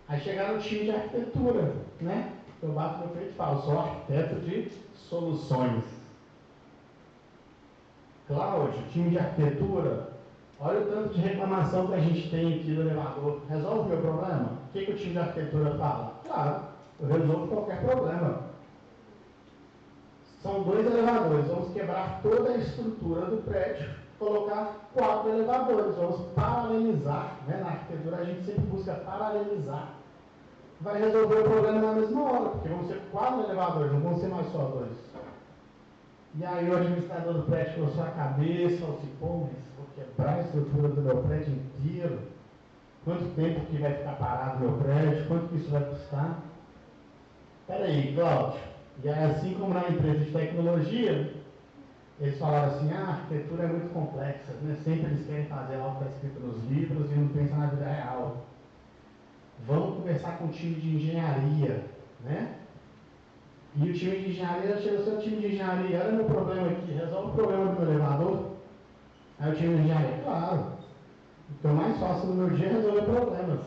Aí chegaram no time de arquitetura, né? Eu bato no peito e falo, sou arquiteto de soluções. Cláudio, time de arquitetura, olha o tanto de reclamação que a gente tem aqui do elevador. Resolve o meu problema? O que o time de arquitetura fala? Claro, eu resolvo qualquer problema. São 2 elevadores, vamos quebrar toda a estrutura do prédio, colocar 4 elevadores, vamos paralelizar, né? Na arquitetura a gente sempre busca paralelizar. Vai resolver o problema na mesma hora, porque vão ser 4 elevadores, não vão ser mais só 2. E aí o administrador do prédio coçou a cabeça e falou assim, pô, mas vou quebrar a estrutura do meu prédio inteiro? Quanto tempo que vai ficar parado o meu prédio? Quanto que isso vai custar? Peraí, Cláudio, e aí, assim como na empresa de tecnologia, eles falaram assim, a arquitetura é muito complexa, né? Sempre eles querem fazer algo que está escrito nos livros e não pensam na vida real. Vamos começar com o time de engenharia, né? E o time de engenharia chega o seu time de engenharia, olha meu problema aqui, resolve o problema do meu elevador. Aí o time de engenharia, claro, o que eu mais faço no meu dia é resolver problemas.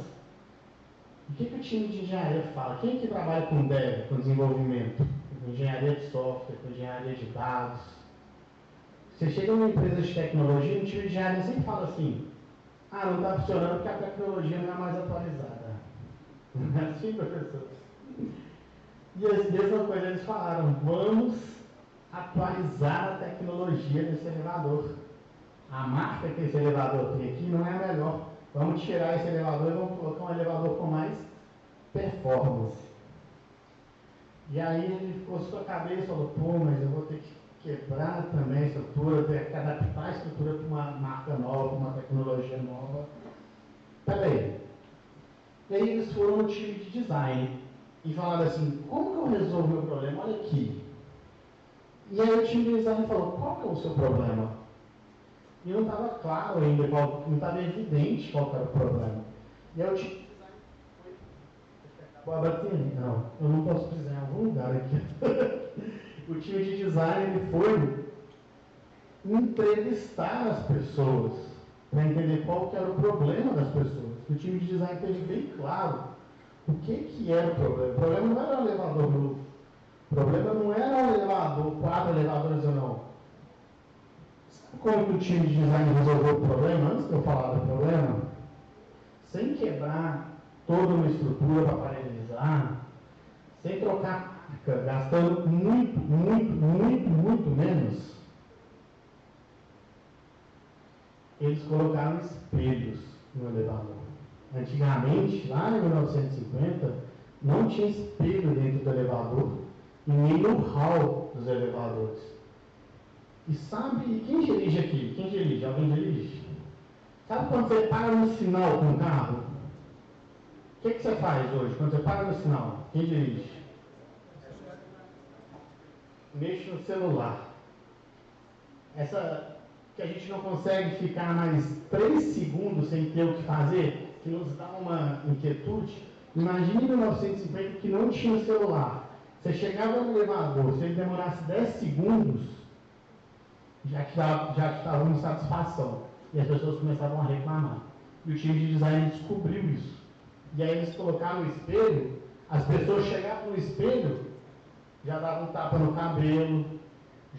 O que o time de engenharia fala? Quem que trabalha com dev, com desenvolvimento? Com engenharia de software, com engenharia de dados? Você chega numa empresa de tecnologia, o time de engenharia sempre fala assim, ah, não está funcionando porque a tecnologia não é mais atualizada. Não é assim, professor? E a mesma coisa eles falaram, vamos atualizar a tecnologia desse elevador. A marca que esse elevador tem aqui não é a melhor. Vamos tirar esse elevador e vamos colocar um elevador com mais performance. E aí ele ficou com a cabeça e falou, pô, mas eu vou ter que quebrar também a estrutura, ter que adaptar a estrutura para uma marca nova, para uma tecnologia nova. Peraí. E aí eles foram no time de design e falaram assim, como que eu resolvo o meu problema? Olha aqui. E aí o time de design falou, qual que é o seu problema? E não estava claro ainda, não estava evidente qual que era o problema. E aí o time de design foi... Não, eu não posso pisar em algum lugar aqui. O time de design ele foi entrevistar as pessoas para entender qual que era o problema das pessoas. O time de design teve bem claro o que era o problema. O problema não era o elevador novo. O problema não era o elevador, 4 elevadores ou não. Sabe como que o time de design resolveu o problema? Antes de eu falar do problema, sem quebrar toda uma estrutura para paralelizar, sem trocar marca, gastando muito menos, eles colocaram espelhos no elevador. Antigamente, lá em 1950, não tinha espelho dentro do elevador e nem no hall dos elevadores. E sabe, quem dirige aqui? Quem dirige? Alguém dirige? Sabe quando você para no sinal com o carro? O que você faz hoje quando você para no sinal? Quem dirige? Mexe no celular. Essa que a gente não consegue ficar mais 3 segundos sem ter o que fazer, que nos dá uma inquietude. Imagine em 1950 que não tinha celular. Você chegava no elevador, se ele demorasse 10 segundos, já te dava uma insatisfação. E as pessoas começavam a reclamar. E o time de design descobriu isso. E aí eles colocaram o espelho, as pessoas chegavam no espelho, já davam um tapa no cabelo,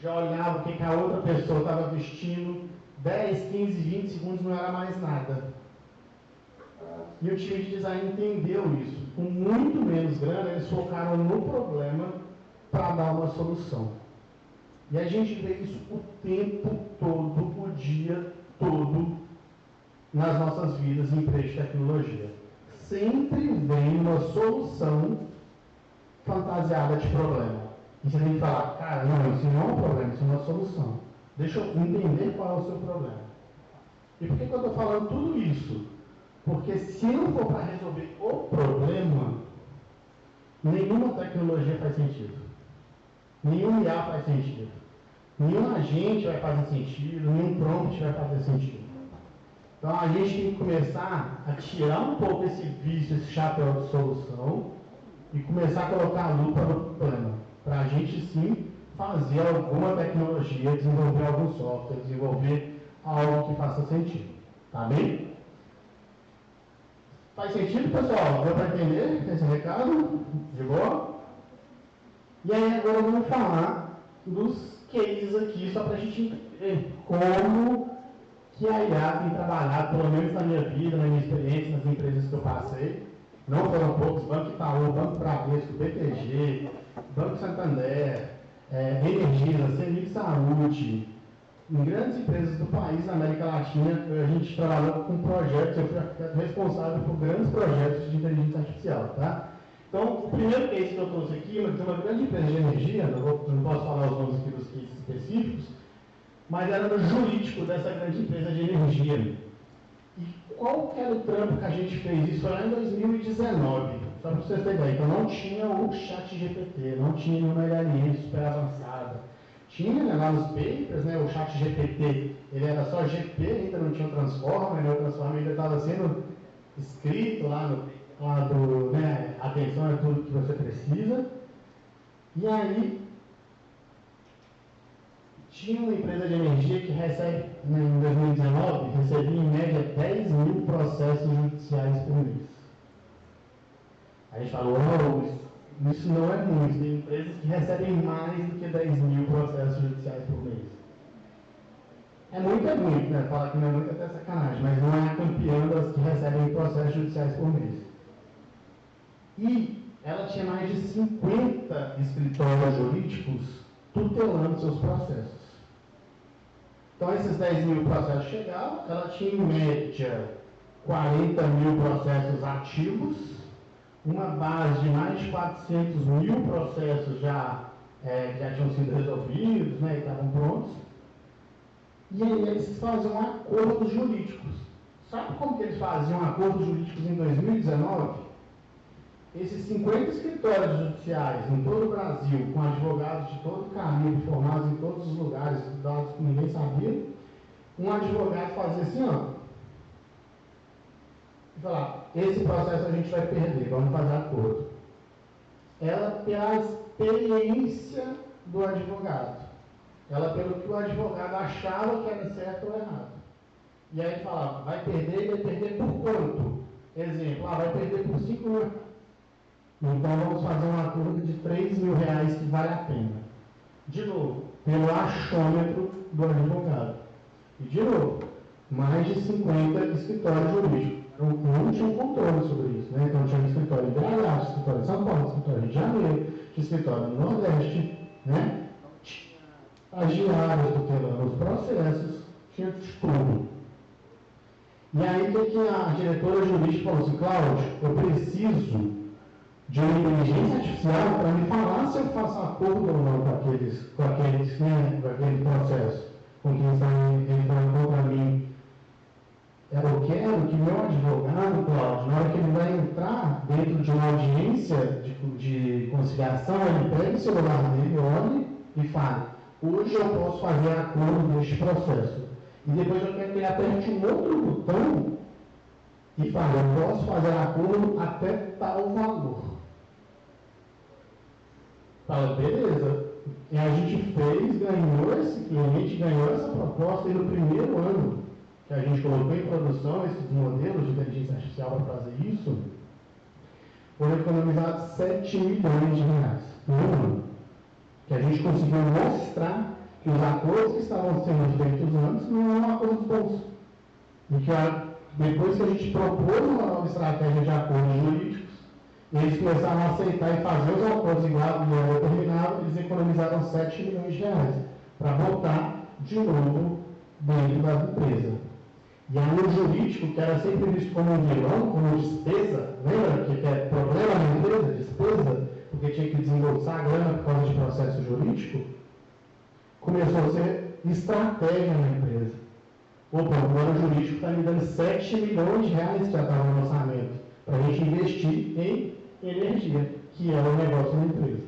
já olhavam o que a outra pessoa estava vestindo, 10, 15, 20 segundos não era mais nada. E o time de design entendeu isso. Com muito menos grana, eles focaram no problema para dar uma solução. E a gente vê isso o tempo todo, o dia todo, nas nossas vidas em empresas de tecnologia. Sempre vem uma solução fantasiada de problema. E você tem que falar, cara, não, isso não é um problema, isso é uma solução. Deixa eu entender qual é o seu problema. E por que eu estou falando tudo isso? Porque se não for para resolver o problema, nenhuma tecnologia faz sentido. Nenhum IA faz sentido. Nenhum agente vai fazer sentido, nenhum prompt vai fazer sentido. Então a gente tem que começar a tirar um pouco esse vício, esse chapéu de solução e começar a colocar a lupa no problema. Para a gente sim fazer alguma tecnologia, desenvolver algum software, desenvolver algo que faça sentido. Tá bem? Faz sentido, pessoal? Deu para entender esse recado? De boa? E aí agora vamos falar dos cases aqui, só para a gente entender como que a IA tem trabalhado, pelo menos na minha vida, na minha experiência, nas empresas que eu passei. Não foram poucos, Banco Itaú, Banco Bradesco, BTG, Banco Santander, Energisa, Senic Saúde, em grandes empresas do país, na América Latina, a gente trabalhou com projetos, eu fui responsável por grandes projetos de inteligência artificial, tá? Então, o primeiro case que eu trouxe aqui é uma grande empresa de energia, não posso falar os nomes aqui dos cases específicos, mas era no jurídico dessa grande empresa de energia. E qual que era o trampo que a gente fez? Isso foi lá em 2019, só para vocês terem ideia. Então não tinha o ChatGPT, não tinha nenhuma LLM super avançada. Tinha, né, lá nos papers, né, o ChatGPT, ele era só GP, ainda não tinha o Transformer, né, o Transformer ainda estava sendo escrito lá do, né, atenção é tudo que você precisa. E aí, tinha uma empresa de energia que recebe, em 2019, recebia em média 10 mil processos judiciais por mês. A gente falou, isso não é muito, tem empresas que recebem mais do que 10 mil processos judiciais por mês. É muito, né? Falar que não é muito até sacanagem, mas não é a campeã das que recebem processos judiciais por mês. E ela tinha mais de 50 escritórios jurídicos tutelando seus processos. Então, esses 10 mil processos chegavam, ela tinha em média 40 mil processos ativos, uma base de mais de 400 mil processos já tinham sido resolvidos, né, e estavam prontos. E aí eles faziam acordos jurídicos. Sabe como que eles faziam acordos jurídicos em 2019? Esses 50 escritórios judiciais em todo o Brasil, com advogados de todo o caminho, formados em todos os lugares, estudados que ninguém sabia, um advogado fazia assim, e falar, esse processo a gente vai perder, vamos fazer acordo. Ela pela experiência do advogado. Ela pelo que o advogado achava que era certo ou errado. E aí falava, vai perder por quanto? Exemplo, vai perder por 5 mil. Então vamos fazer um acordo de 3 mil reais que vale a pena. De novo, pelo achômetro do advogado. E de novo, mais de 50 escritórios jurídicos. Não tinha controle sobre isso, né? Então tinha escritório em BH, escritório em São Paulo, escritório em Rio de Janeiro, escritório no Nordeste, né? Agiários tutelando os processos, tinha de tudo. E aí que a diretora jurídica falou assim, Cláudio, eu preciso de uma inteligência artificial para me falar se eu faço acordo ou não com aquele processo, com quem está entrando contra mim. Eu quero que meu advogado, Cláudio, na hora que ele vai entrar dentro de uma audiência de conciliação, ele pegue o celular dele, olhe e fale, hoje eu posso fazer acordo neste processo. E depois eu quero que ele aperte um outro botão e fale, eu posso fazer acordo até tal valor. Fala, beleza. E a gente ganhou esse cliente, ganhou essa proposta e no primeiro ano que a gente colocou em produção esses modelos de inteligência artificial para fazer isso, foram economizados 7 milhões de reais no ano. Que a gente conseguiu mostrar que os acordos que estavam sendo feitos antes não eram acordos bons. E que depois que a gente propôs uma nova estratégia de acordos jurídicos, eles começaram a aceitar e fazer os acordos igual que era determinado, eles economizaram 7 milhões de reais para voltar de novo dentro da empresa. E aí o jurídico, que era sempre visto como um vilão, como despesa, lembra que é problema na empresa, despesa, porque tinha que desembolsar a grana por causa de processo jurídico, começou a ser estratégia na empresa. Opa, agora o jurídico está me dando 7 milhões de reais que já estava no orçamento, para a gente investir em energia, que é o negócio da empresa.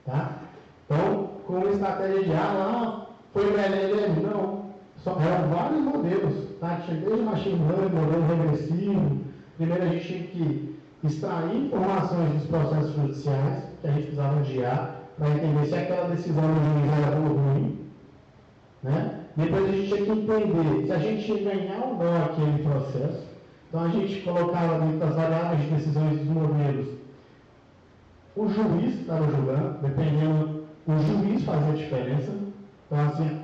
Tá? Então, com a estratégia de lá, foi o LLM? Não. Eram vários modelos, tá? Tinha desde machine learning, modelo regressivo. Primeiro a gente tinha que extrair informações dos processos judiciais, que a gente precisava de IA, para entender se aquela decisão do juiz era boa ou ruim. Né? Depois a gente tinha que entender se a gente ia ganhar ou não aquele processo. Então a gente colocava dentro das variáveis de decisões dos modelos o juiz que estava julgando, dependendo, o juiz fazia a diferença. Então assim,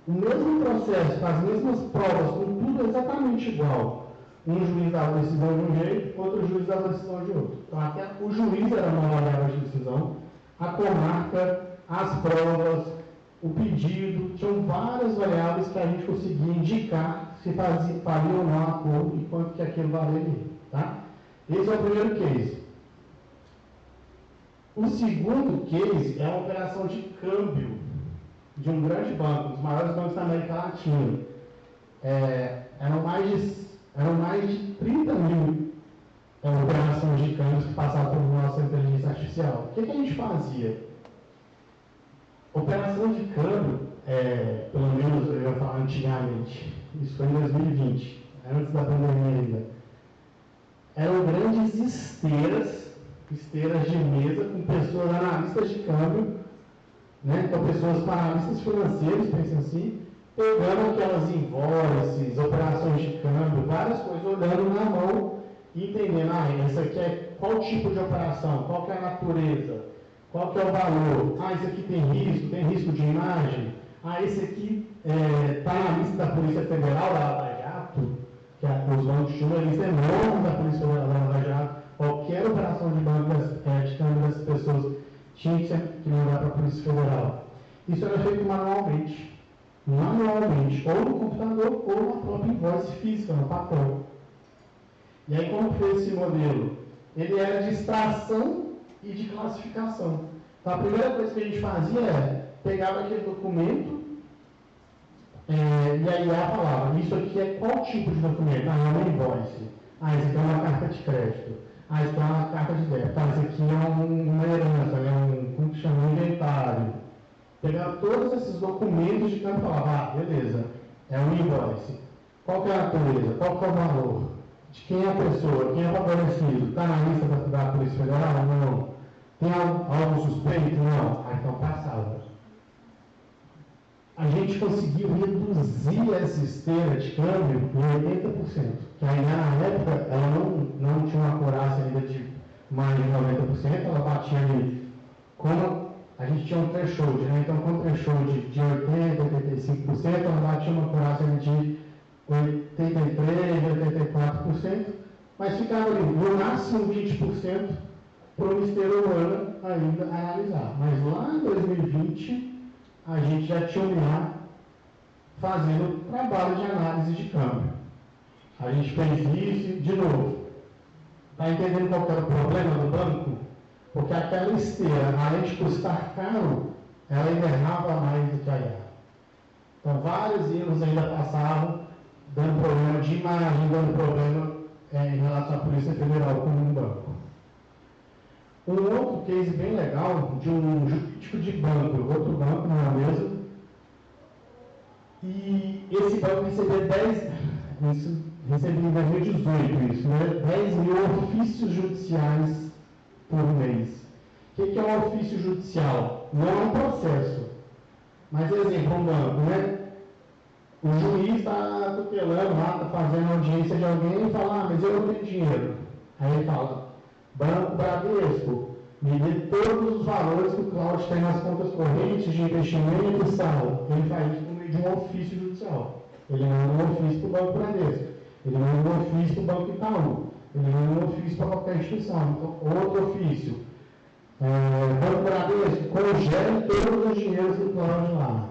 o mesmo processo, com as mesmas provas, com tudo exatamente igual. Um juiz dava a decisão de um jeito, outro juiz dava a decisão de outro. Então até o juiz era uma variável de decisão, a comarca, as provas, o pedido, tinham várias variáveis que a gente conseguia indicar se faria ou não acordo e quanto que aquilo valeria. Tá? Esse é o primeiro case. O segundo case é uma operação de câmbio de um grande banco, um dos maiores bancos da América Latina. Eram mais de 30 mil operações de câmbios que passavam por nossa inteligência artificial. O que a gente fazia? Operação de câmbio, pelo menos eu ia falar antigamente, isso foi em 2020, antes da pandemia ainda, eram grandes esteiras esteiras de mesa com pessoas analistas de câmbio, né? Então pessoas analistas financeiros, pensam assim, pegando aquelas invoices, operações de câmbio, várias coisas, olhando na mão e entendendo, isso aqui é qual tipo de operação, qual que é a natureza, qual que é o valor, isso aqui tem risco de imagem, esse aqui está na lista da Polícia Federal, da Lava Jato, que os bancos tinham uma lista enorme da Polícia Federal da Lava Jato, qualquer operação de banco de câmbio das pessoas tinha que mandar para a Polícia Federal. Isso era feito manualmente, ou no computador, ou na própria invoice física, no papel. E aí, como foi esse modelo? Ele era de extração e de classificação. Então, a primeira coisa que a gente fazia pegava aquele documento, e aí a palavra, isso aqui é qual tipo de documento? É uma invoice. Isso aqui é uma carta de crédito. Isso aqui é uma carta de débito. Isso aqui é uma herança, como que chama? Um inventário. Pegava todos esses documentos de câmbio e falava, beleza, é um invoice. Qual que é a natureza? Qual que é o valor? De quem é a pessoa? Quem é favorecido? Está na lista da Polícia Federal? Não. Tem algo suspeito? Não. Então passava. A gente conseguiu reduzir essa esteira de câmbio em 80%. Que aí na época ela não tinha uma acurácia ainda de mais de 90%, ela batia ali, como a gente tinha um threshold, né? Então com um threshold de 80%, 85%, ela batia uma acurácia de 83%, 84%, mas ficava ali, no máximo 20% para uma esteira humana ainda analisar. Mas lá em 2020, a gente já tinha um IA fazendo trabalho de análise de câmbio. A gente fez isso de novo. Está entendendo qual era o problema do banco? Porque aquela esteira, além de custar caro, ela ainda errava mais do que a IA. Então, vários erros ainda passavam, dando problema de imagem, dando problema em relação à Polícia Federal como um banco. Um outro case bem legal de um jurídico de banco, outro banco na mesa, e esse banco recebia em 2018 isso, né? 10 mil ofícios judiciais por mês. O que é um ofício judicial? Não é um processo. Mas, exemplo, um banco, né? O juiz está tutelando lá, está fazendo audiência de alguém e fala, mas eu não tenho dinheiro. Aí ele fala, Banco Bradesco, me dê todos os valores que o Cláudio tem nas contas correntes de investimento e saldo. Ele faz isso por meio de um ofício judicial. Ele manda um ofício para o Banco Bradesco. Ele manda um ofício para o Banco Itaú. Ele manda um ofício para qualquer instituição. Então, outro ofício. Banco Bradesco, congele todos os dinheiros do Cláudio lá.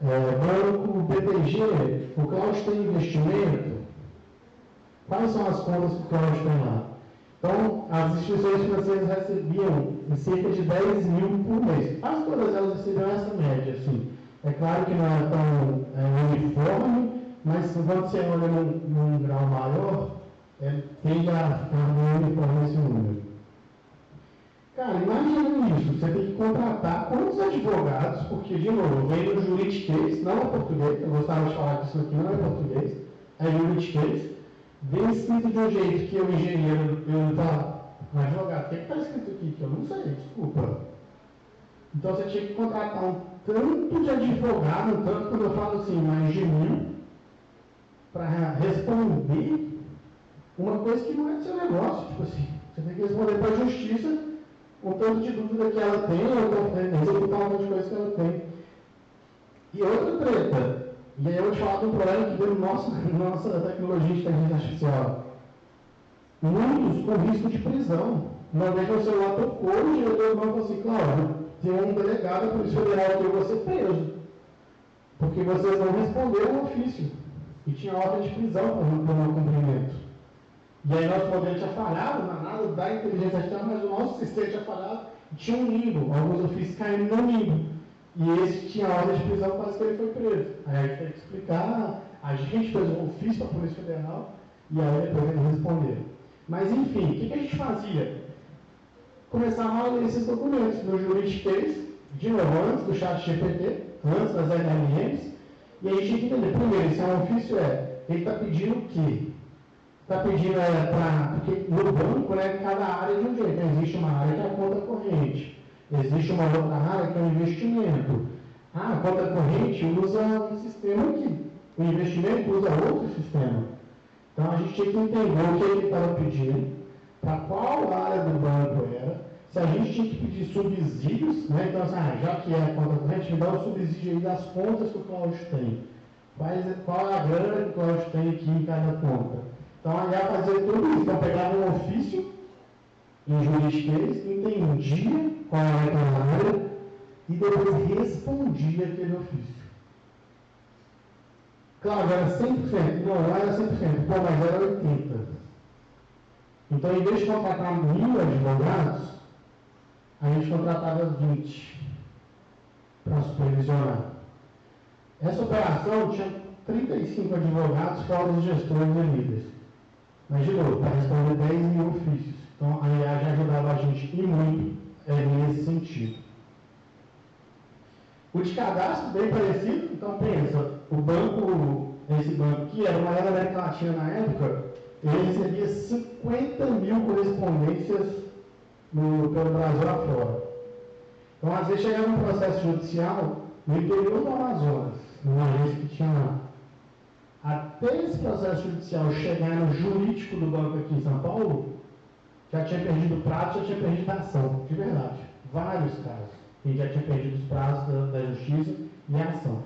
Banco BTG, o Cláudio tem investimento? Quais são as contas que o Cláudio tem lá? Então, as instituições financeiras recebiam cerca de 10 mil por mês. Quase todas elas recebiam essa média, assim. É claro que não é tão uniforme, mas quando você olha num grau maior, tende a ficar uniforme esse número. Cara, imagina isso, você tem que contratar quantos advogados, porque, de novo, vem no juridiquês, não é português, eu gostava de falar que isso aqui não é português, é juridiquês, vem escrito de um jeito que o engenheiro, eu falo, advogado, o que está escrito aqui? Que eu não sei, desculpa. Então você tinha que contratar um tanto de advogado, um tanto, quando eu falo assim, mais de 1000, para responder uma coisa que não é do seu negócio, tipo assim, você tem que responder para a justiça um tanto de dúvida que ela tem, ou executar um monte de coisa que ela tem. E outra treta, e aí eu vou te falar de um problema que veio nossa tecnologia de inteligência artificial. Muitos com risco de prisão. Uma vez meu celular tocou, o diretor do banco falou assim, Cláudio, tem um delegado da Polícia Federal que eu vou ser preso, porque vocês não responderam o ofício. E tinha ordem de prisão para o não cumprimento. E aí nosso modelo tinha falhado, na nada da inteligência artificial, mas o nosso sistema tinha falhado, tinha um limbo, alguns ofícios caíram no limbo. E esse tinha ordem de prisão, quase que ele foi preso. Aí a gente teve que explicar, a gente fez um ofício para a Polícia Federal, e aí depois eles responderam. Mas enfim, o que a gente fazia? Começava a ler esses documentos no juridiquês, de novo, antes do chat GPT, antes das LLMs, e aí a gente tinha que entender, primeiro, se é um ofício ele está pedindo o quê? Está pedindo porque no banco, né, cada área de um jeito. Existe uma área que é a conta corrente, existe uma outra área que é o investimento. A conta corrente usa um sistema aqui, o investimento usa outro sistema. Então a gente tinha que entender o que ele estava pedindo, para qual área do banco era, se a gente tinha que pedir subsídios, né? Então assim, já que é a conta corrente, me dá o subsídio aí das contas que o Cláudio tem. Qual é a grana que o Cláudio tem aqui em cada conta? Então, a IA fazia tudo isso. Então, pegava um ofício em juridiquês, entendia qual era aquela área e depois respondia aquele ofício. Claro, era 100%. Não era 100%. Pô, mas era 80%. Então, em vez de contratar 1000 advogados, a gente contratava 20 para supervisionar. Essa operação tinha 35 advogados fora os gestores e líderes. Mas, de novo, para responder 10.000 ofícios. Então, a IA já ajudava a gente e muito nesse sentido. O de cadastro, bem parecido. Então, pensa, esse banco que era maior da América Latina na época, ele recebia 50.000 correspondências pelo Brasil afora. Então, às vezes, chegava um processo judicial no interior do Amazonas, numa agência que tinha lá. Até esse processo judicial chegar no jurídico do banco aqui em São Paulo, já tinha perdido o prazo, já tinha perdido a ação, de verdade. Vários casos. A gente já tinha perdido os prazos da justiça e a ação.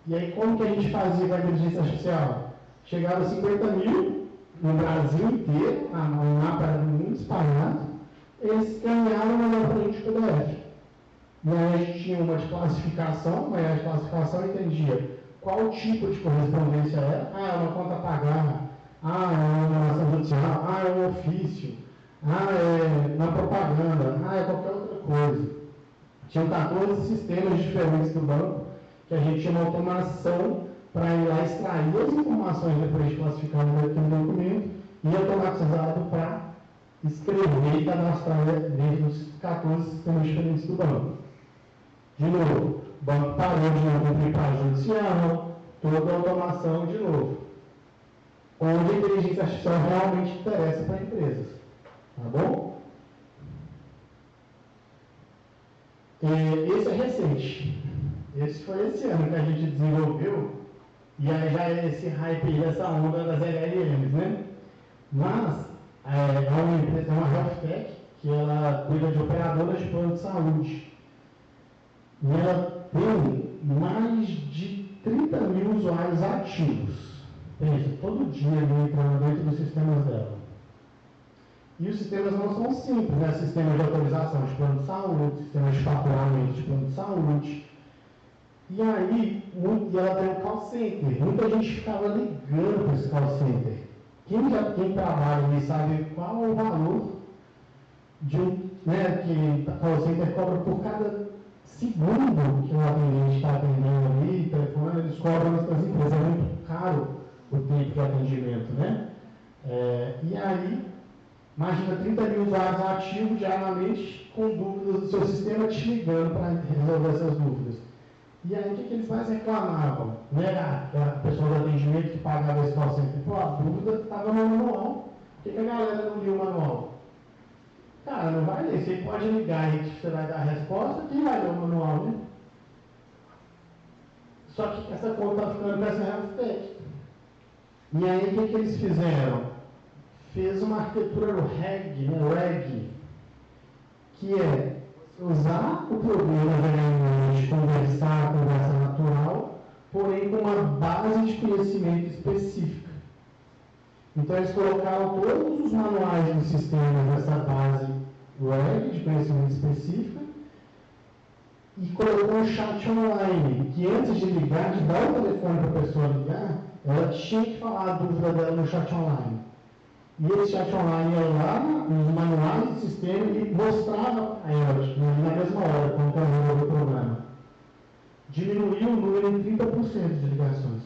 E aí, como que a gente fazia com a inteligência artificial? Chegava a 50.000 no Brasil inteiro, um mapa era muito espalhado, eles caminharam na frente do PDF. E aí a gente tinha uma de classificação, mas a de classificação entendia qual tipo de correspondência era. É uma conta a pagar, é uma ação judicial, é um ofício, é uma propaganda, é qualquer outra coisa. Tinham 14 sistemas diferentes do banco, que a gente tinha uma automação para ir lá extrair as informações depois de classificado naquele documento e automatizado para escrever e cadastrar dentro dos 14 sistemas diferentes do banco. De novo, o banco parou de não cumprir prazo judicial, toda a automação de novo. Onde a inteligência artificial realmente interessa para empresas. Tá bom? Esse é recente. Esse foi esse ano que a gente desenvolveu. E aí já é esse hype dessa onda das LLMs, né? Mas é uma empresa, é uma health tech, que ela cuida de operadoras de plano de saúde. E ela tem mais de 30.000 usuários ativos. Pensa, todo dia ele entrando dentro dos sistemas dela. E os sistemas não são simples, né? Sistema de autorização de plano de saúde, sistema de faturamento de plano de saúde. E aí, ela tem um call center. Muita gente ficava ligando para esse call center. Quem trabalha ali sabe qual é o valor de que o call center cobra por cada segundo que o atendente está atendendo ali, telefone, eles cobram nessas empresas. É muito caro o tempo de atendimento, né? E aí, imagina 30.000 usuários ativos diariamente com dúvidas do seu sistema te ligando para resolver essas dúvidas. E aí, o que eles mais reclamavam? Não era a pessoa do atendimento que pagava esse call center. Pô, a dúvida estava no manual. Por que a galera não lia o manual? Cara, não vai ler. Você pode ligar e você vai dar a resposta, quem vai ler o manual, né? Só que essa conta está ficando com essa health tech. E aí, o que eles fizeram? Fez uma arquitetura no RAG, que é usar o programa de conversa natural, porém com uma base de conhecimento específica. Então eles colocaram todos os manuais dos sistemas nessa base RAG de conhecimento específica e colocou um chat online, que antes de ligar, de dar o telefone para a pessoa ligar, ela tinha que falar a dúvida dela no chat online. E esse chat online ia lá nos manuais do sistema e mostrava a ela, na mesma hora, quando terminou o programa. Diminuiu o número em 30% de ligações.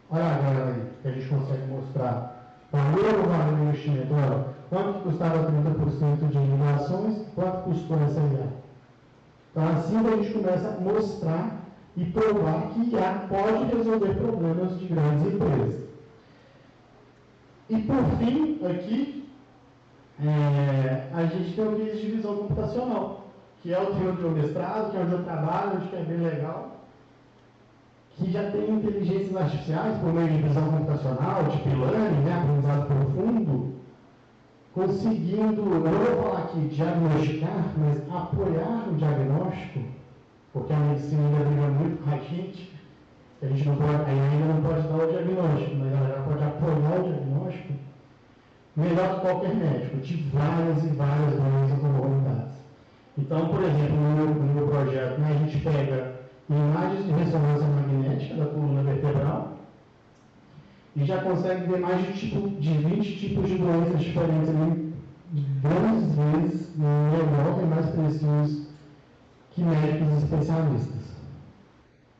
Olha a galera aí, que a gente consegue mostrar. Valeu o valor do investimento. Olha, quanto custava 30% de ligações, quanto custou essa IA. Então, assim a gente começa a mostrar e provar que IA pode resolver problemas de grandes empresas. E por fim, aqui, a gente tem o quiz de visão computacional, que é o tema do meu mestrado, que é onde eu trabalho, onde é bem legal, que já tem inteligências artificiais por meio de visão computacional, deep learning, né, aprendizado profundo, conseguindo, eu não vou falar aqui diagnosticar, mas apoiar o diagnóstico, porque a medicina ainda briga muito com a gente não pode, ainda não pode dar o diagnóstico, mas ela já pode apoiar o diagnóstico melhor que qualquer médico, de várias e várias doenças ou comorbidades. Então, por exemplo, no meu projeto, né, a gente pega imagens de ressonância magnética da coluna vertebral e já consegue ver mais de 20 tipos de doenças diferentes, ali, 12 vezes melhor e mais precisos que médicos especialistas.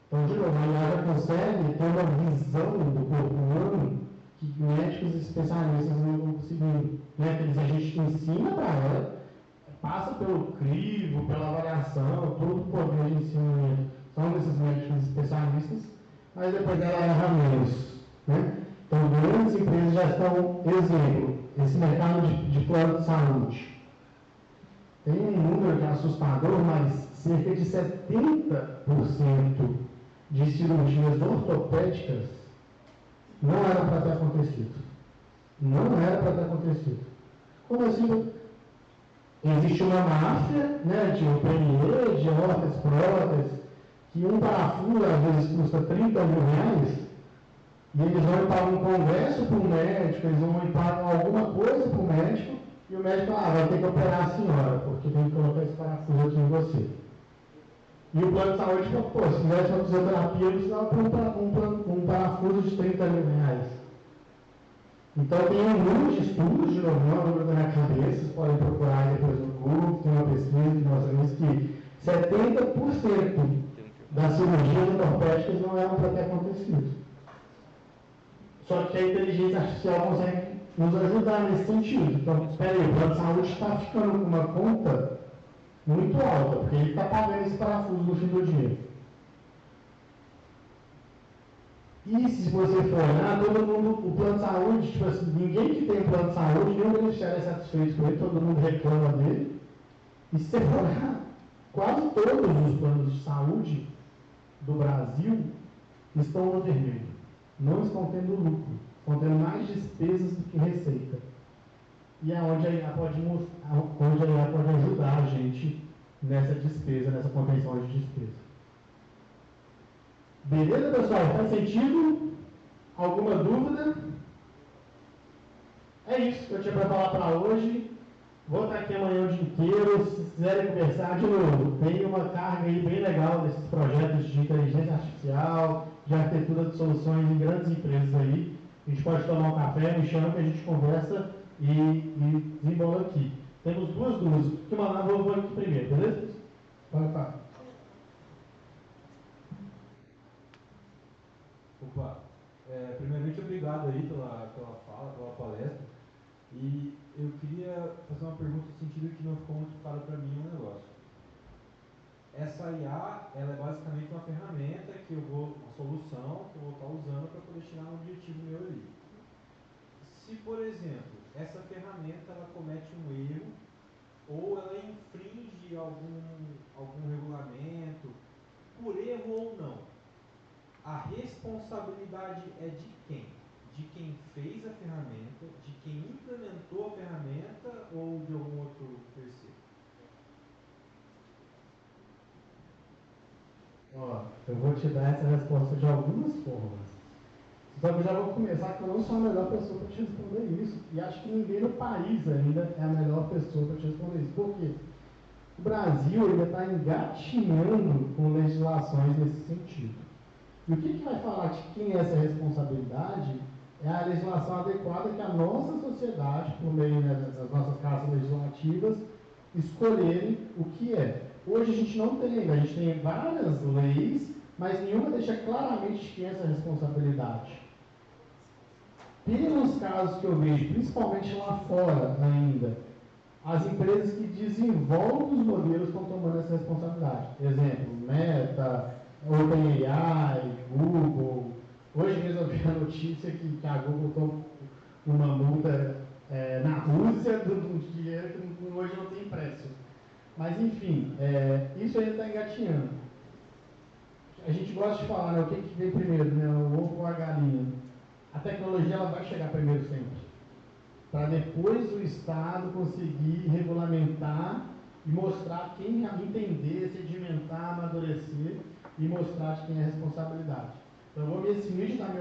Então, de novo, a IA já consegue ter uma visão do corpo humano que médicos especialistas não vão conseguir. Né? A gente ensina para ela, passa pelo crivo, pela avaliação, todo o poder de ensinamento são desses médicos especialistas, mas depois ela erra menos. Né? Então, grandes empresas já estão, exemplo, esse mercado de plano de saúde. Tem um número que é assustador, mas cerca de 70% de cirurgias ortopédicas não era para ter acontecido. Não era para ter acontecido. Como assim? Existe uma máfia, né, de OPNE, de órteses, próteses, que um parafuso às vezes custa 30 mil reais, e eles vão ir para um congresso para o médico, eles vão ir para alguma coisa para o médico, e o médico vai ter que operar a senhora, porque tem que colocar esse parafuso aqui em você. E o plano de saúde falou, pô, se fizesse uma fisioterapia, eu precisava um parafuso de 30 mil reais. Então tem um número de estudos, de novo, não é um número da minha cabeça, vocês podem procurar depois no Google, tem uma pesquisa que mostra isso, que 70% das cirurgias ortopédicas não eram para ter acontecido. Só que a inteligência artificial consegue nos ajudar nesse sentido. Então, espera aí, o plano de saúde está ficando com uma conta muito alta, porque ele está pagando esse parafuso no fim do dia. E se você for olhar, todo mundo, o plano de saúde, tipo assim, ninguém que tem plano de saúde, nenhum beneficiário é satisfeito com ele, todo mundo reclama dele. E se você for olhar, quase todos os planos de saúde do Brasil estão no vermelho. Não estão tendo lucro, estão tendo mais despesas do que receita. E é onde a IA pode ajudar a gente nessa despesa, nessa contenção de despesa. Beleza, pessoal? Faz sentido? Alguma dúvida? É isso que eu tinha para falar para hoje. Vou estar aqui amanhã o dia inteiro. Se quiserem conversar, de novo, tem uma carga aí bem legal desses projetos de inteligência artificial, de arquitetura de soluções em grandes empresas aí. A gente pode tomar um café, me chama que a gente conversa e desembola aqui. Temos duas dúvidas. Que mandar, vou aqui primeiro, beleza? Pode falar. Opa, primeiramente obrigado aí pela fala, pela palestra. E eu queria fazer uma pergunta no sentido que não ficou muito claro para mim um negócio. Essa IA, ela é basicamente uma ferramenta uma solução que eu vou estar usando para poder chegar no objetivo meu ali. Se, por exemplo, essa ferramenta ela comete um erro ou ela infringe algum regulamento, por erro ou não, a responsabilidade é de quem? De quem fez a ferramenta, de quem implementou a ferramenta ou de algum outro terceiro? Ó, eu vou te dar essa resposta de algumas formas. Só que eu já vou começar que eu não sou a melhor pessoa para te responder isso. E acho que ninguém no país ainda é a melhor pessoa para te responder isso. Por quê? O Brasil ainda está engatinhando com legislações nesse sentido. E o que vai falar de quem é essa responsabilidade é a legislação adequada que a nossa sociedade, por meio das nossas casas legislativas, escolherem o que é. Hoje a gente não tem ainda, a gente tem várias leis, mas nenhuma deixa claramente de quem é essa responsabilidade. Pelos casos que eu vejo, principalmente lá fora ainda, as empresas que desenvolvem os modelos estão tomando essa responsabilidade. Exemplo, Meta, OpenAI, Google. Hoje mesmo eu vi a notícia que a Google uma multa na Rússia do dinheiro que hoje não tem preço. Mas enfim, isso ainda está engatinhando. A gente gosta de falar, né, o que vem primeiro, né, o ovo ou a galinha. A tecnologia ela vai chegar primeiro sempre, para depois o Estado conseguir regulamentar e mostrar quem entender, sedimentar, amadurecer e mostrar de quem é a responsabilidade. Então eu vou me eximir de dar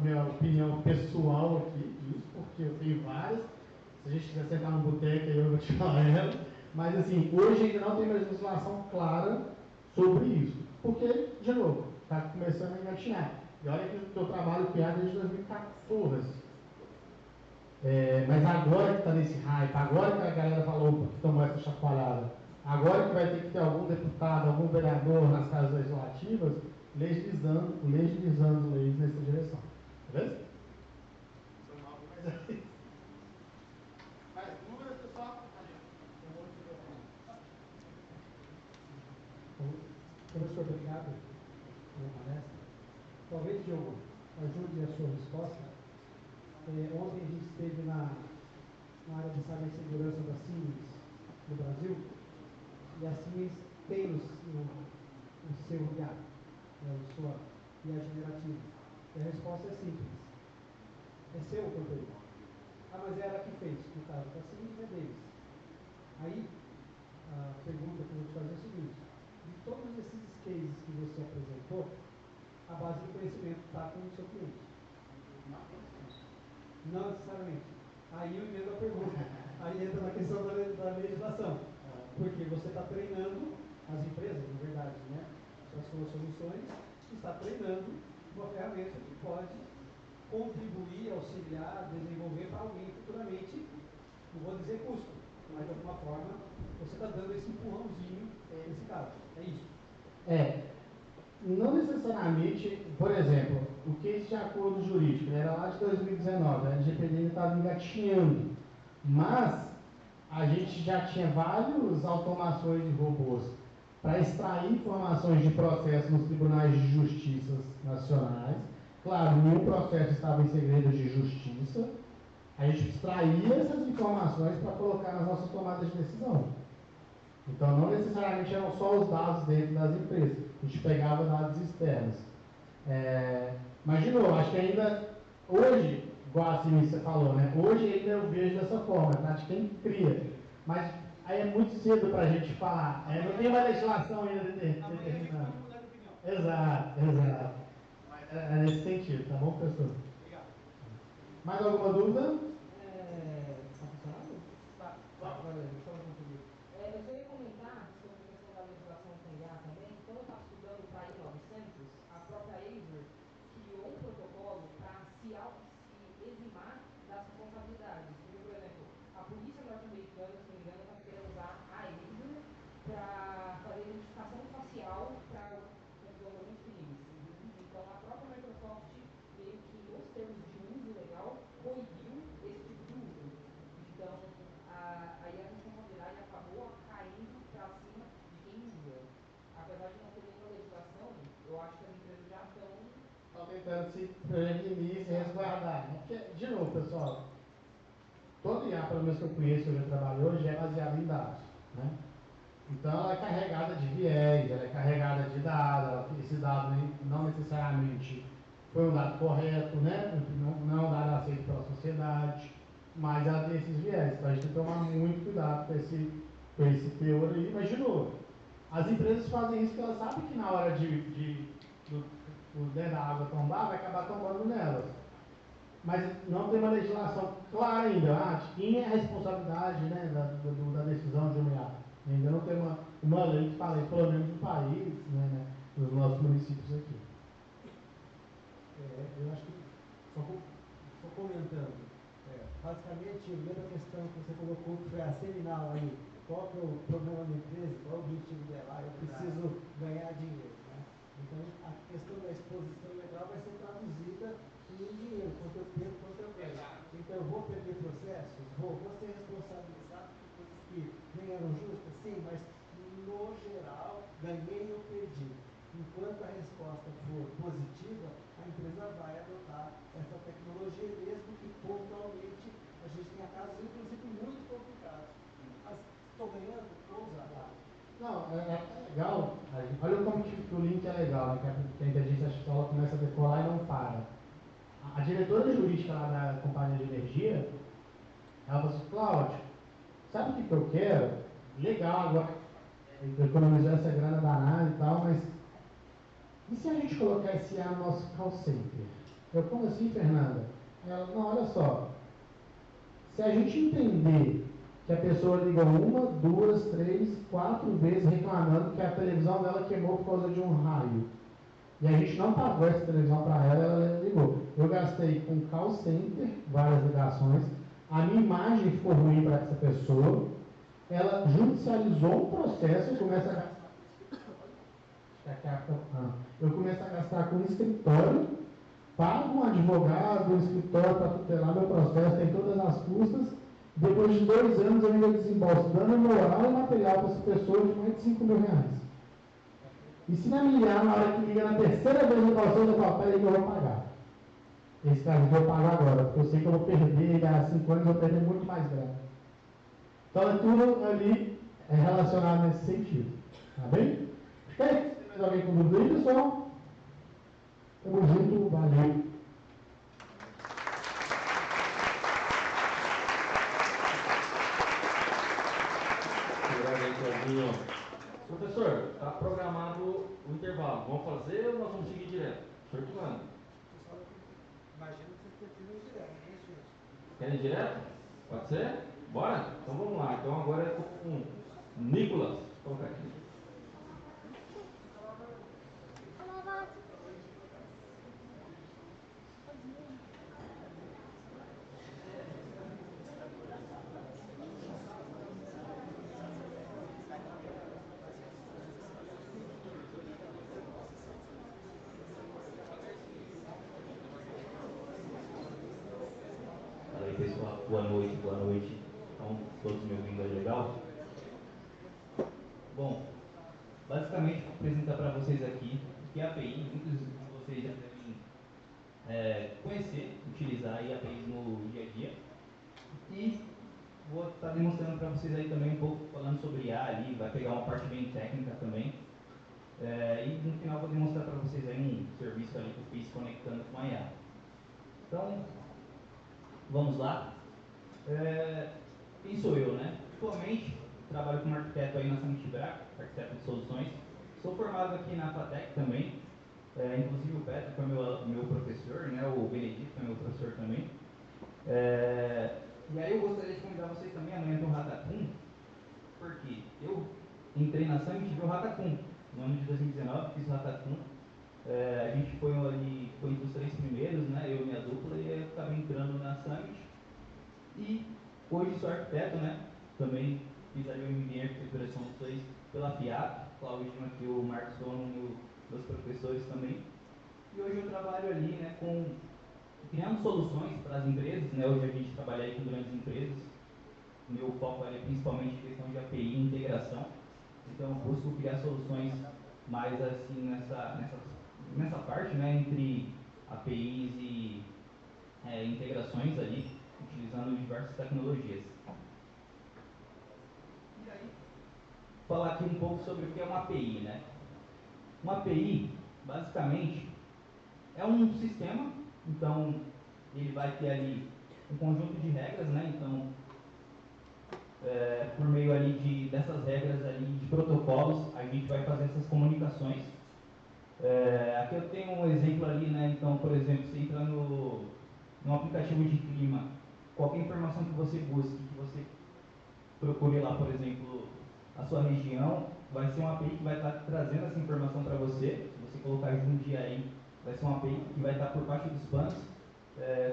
minha opinião pessoal aqui disso, porque eu tenho várias. Se a gente quiser sentar no boteco aí eu vou te falar ela. Mas assim, hoje ainda não tem uma legislação clara sobre isso. Porque, de novo, está começando a engatinhar. E olha que eu trabalho com IA desde 2014. Mas agora que está nesse hype, agora que a galera falou que tomou essa chacoalhada, agora que vai ter que ter algum deputado, algum vereador nas casas legislativas legislando leis nessa direção. Beleza? Mais dúvidas, pessoal? Professor, obrigado pela palestra. Talvez, Diogo, ajude a sua resposta. Ontem a gente esteve na área de cibersegurança da Siemens no Brasil, e a Siemens tem o seu IA, a sua IA generativa. E a resposta é simples. É seu o conteúdo. Mas é ela que fez, no caso da Siemens é deles. Aí, a pergunta que eu vou te fazer é a seguinte: de todos esses cases que você apresentou, a base do conhecimento está com o seu cliente? Não necessariamente. Aí eu emendo a pergunta. Aí entra na questão da legislação. Porque você está treinando as empresas, na verdade, né? As suas soluções, está treinando uma ferramenta que pode contribuir, auxiliar, desenvolver para alguém futuramente, não vou dizer custo, mas de alguma forma você está dando esse empurrãozinho nesse caso. É isso. Não necessariamente, por exemplo, o case de acordo jurídico era lá de 2019, a LGPD ainda estava engatinhando, mas a gente já tinha várias automações de robôs para extrair informações de processos nos tribunais de justiça nacionais. Claro, nenhum processo estava em segredo de justiça. A gente extraía essas informações para colocar nas nossas tomadas de decisão. Então, não necessariamente eram só os dados dentro das empresas. A gente pegava dados externos. Mas, de novo, acho que ainda, hoje, igual assim você falou, né? Hoje ainda eu vejo dessa forma, tá? De quem cria. Mas aí é muito cedo para a gente falar. Não tem uma legislação ainda determinada. Exato. Mas é nesse sentido, tá bom, professor? Obrigado. Mais alguma dúvida? Eu só ia comentar sobre a questão da legislação com IA também. Quando eu estava estudando para a I-900, a própria Azure criou um protocolo para se eximar das responsabilidades. Por exemplo, a polícia norte-americana, se não me engano, está querendo usar a Azure para fazer identificação facial para alguns crimes. Então, a própria Microsoft, meio que nos termos de uso legal, proibiu esse tipo de uso. Então, aí a responsabilidade acabou caindo para cima de quem usa. Apesar de não ter nenhuma legislação, eu acho que as empresas já estão tentando se prevenir e se resguardar. Porque, de novo, pessoal, todo IA, pelo menos que eu conheço, que eu já trabalho hoje, é baseado em dados. Né? Então, ela é carregada de viés, ela é carregada de dados, esse dado não necessariamente foi um dado correto, né? Não é um dado aceito pela sociedade, mas ela tem esses viés. Então, a gente tem que tomar muito cuidado com esse teor aí. Mas, de novo, as empresas fazem isso porque elas sabem que na hora da água tombar, vai acabar tombando nelas. Mas não tem uma legislação clara ainda, de quem é a responsabilidade, né, da decisão de uma IA. Ainda não tem uma lei que fala isso, pelo menos no país, né, nos nossos municípios aqui. Eu acho que, só comentando, basicamente, lembra a questão que você colocou, que foi a seminal aí, qual que é o problema da empresa, qual é o objetivo dela? Eu preciso ganhar dinheiro. Né? Então, a questão da exposição legal vai ser traduzida em dinheiro, quanto eu perco, quanto eu ganho. Então, eu vou perder processos? Vou ser responsabilizado por coisas que nem eram justas? Sim, mas no geral, ganhei ou perdi. Enquanto a resposta for positiva, a empresa vai adotar essa tecnologia, mesmo que pontualmente é legal, olha como que o link é legal, né? Que a inteligência artificial começa a decolar e não para. A diretora jurídica lá da companhia de energia, ela falou assim, Cláudio, sabe o que eu quero? Legal, agora economizar essa grana danada e tal, mas e se a gente colocar esse IA no nosso call center? Eu, como assim, Fernanda? Ela, não, olha só, se a gente entender que a pessoa liga 1, 2, 3, 4 vezes reclamando que a televisão dela queimou por causa de um raio, e a gente não pagou essa televisão para ela, ela ligou. Eu gastei com call center, várias ligações, a minha imagem ficou ruim para essa pessoa, ela judicializou um processo, eu começo a gastar com um escritório, pago um advogado, um escritório para tutelar meu processo, tem todas as custas. Depois de 2 anos eu ainda desembolso dano moral e material para essa pessoa de mais de 5 mil reais. E se na milhar, na hora que liga na terceira vez no calção, eu falo, peraí que eu vou pagar. Esse caso eu vou pagar agora, porque eu sei que eu vou perder, e há 5 anos eu vou perder muito mais grana. Então é tudo ali relacionado nesse sentido. Tá bem? Tem mais alguém com dúvida aí, pessoal? Tamo junto, valeu. Professor, está programado o intervalo. Vamos fazer ou nós vamos seguir direto? O senhor que manda. Imagino que vocês precisam ir direto, né, gente? Querem ir direto? Pode ser? Bora? Então vamos lá. Então agora é com o Nicolas. Vou colocar aqui. Fala aí, pessoal, boa noite. Estão todos me ouvindo aí legal? Bom, basicamente vou apresentar para vocês aqui o que é a API. Muitos de vocês já devem conhecer, utilizar aí a APIs no dia a dia. E vou estar demonstrando para vocês aí também um pouco, falando sobre IA ali, vai pegar uma parte bem técnica também. E no final vou demonstrar para vocês aí um serviço ali que eu fiz conectando com a IA. Então, vamos lá. Quem sou eu, né? Atualmente, trabalho como arquiteto aí na Samitibrac, arquiteto de soluções. Sou formado aqui na FATEC também. Inclusive o Petro foi meu professor, né? O Benedito foi meu professor também. E aí eu gostaria de convidar vocês também amanhã tem um Hackathon, porque eu entrei na Summit e vi o Hackathon. No ano de 2019 fiz o Hackathon. A gente foi entre os 3 primeiros, né? Eu e minha dupla, e eu acabei entrando na Summit. E hoje sou arquiteto, né? Também fiz ali o MBA em Arquitetura de Soluções pela FIAP, Cláudio aqui, o Marcos Dono, meus professores também. E hoje eu trabalho ali, né, criando soluções para as empresas, né? Hoje a gente trabalha aí com grandes empresas. O meu foco é principalmente em questão de API e integração. Então eu busco criar soluções mais assim nessa parte, né, entre APIs e integrações ali, utilizando diversas tecnologias. E aí, falar aqui um pouco sobre o que é uma API, né? Uma API, basicamente, é um sistema, então ele vai ter ali um conjunto de regras, né? Então, por meio ali dessas regras ali de protocolos, a gente vai fazer essas comunicações. Aqui eu tenho um exemplo ali, né? Então, por exemplo, você entra no aplicativo de clima, qualquer informação que você busque, que você procure lá, por exemplo, a sua região, vai ser uma API que vai estar trazendo essa informação para você. Se você colocar Jundiaí, vai ser uma API que vai estar por baixo dos panos,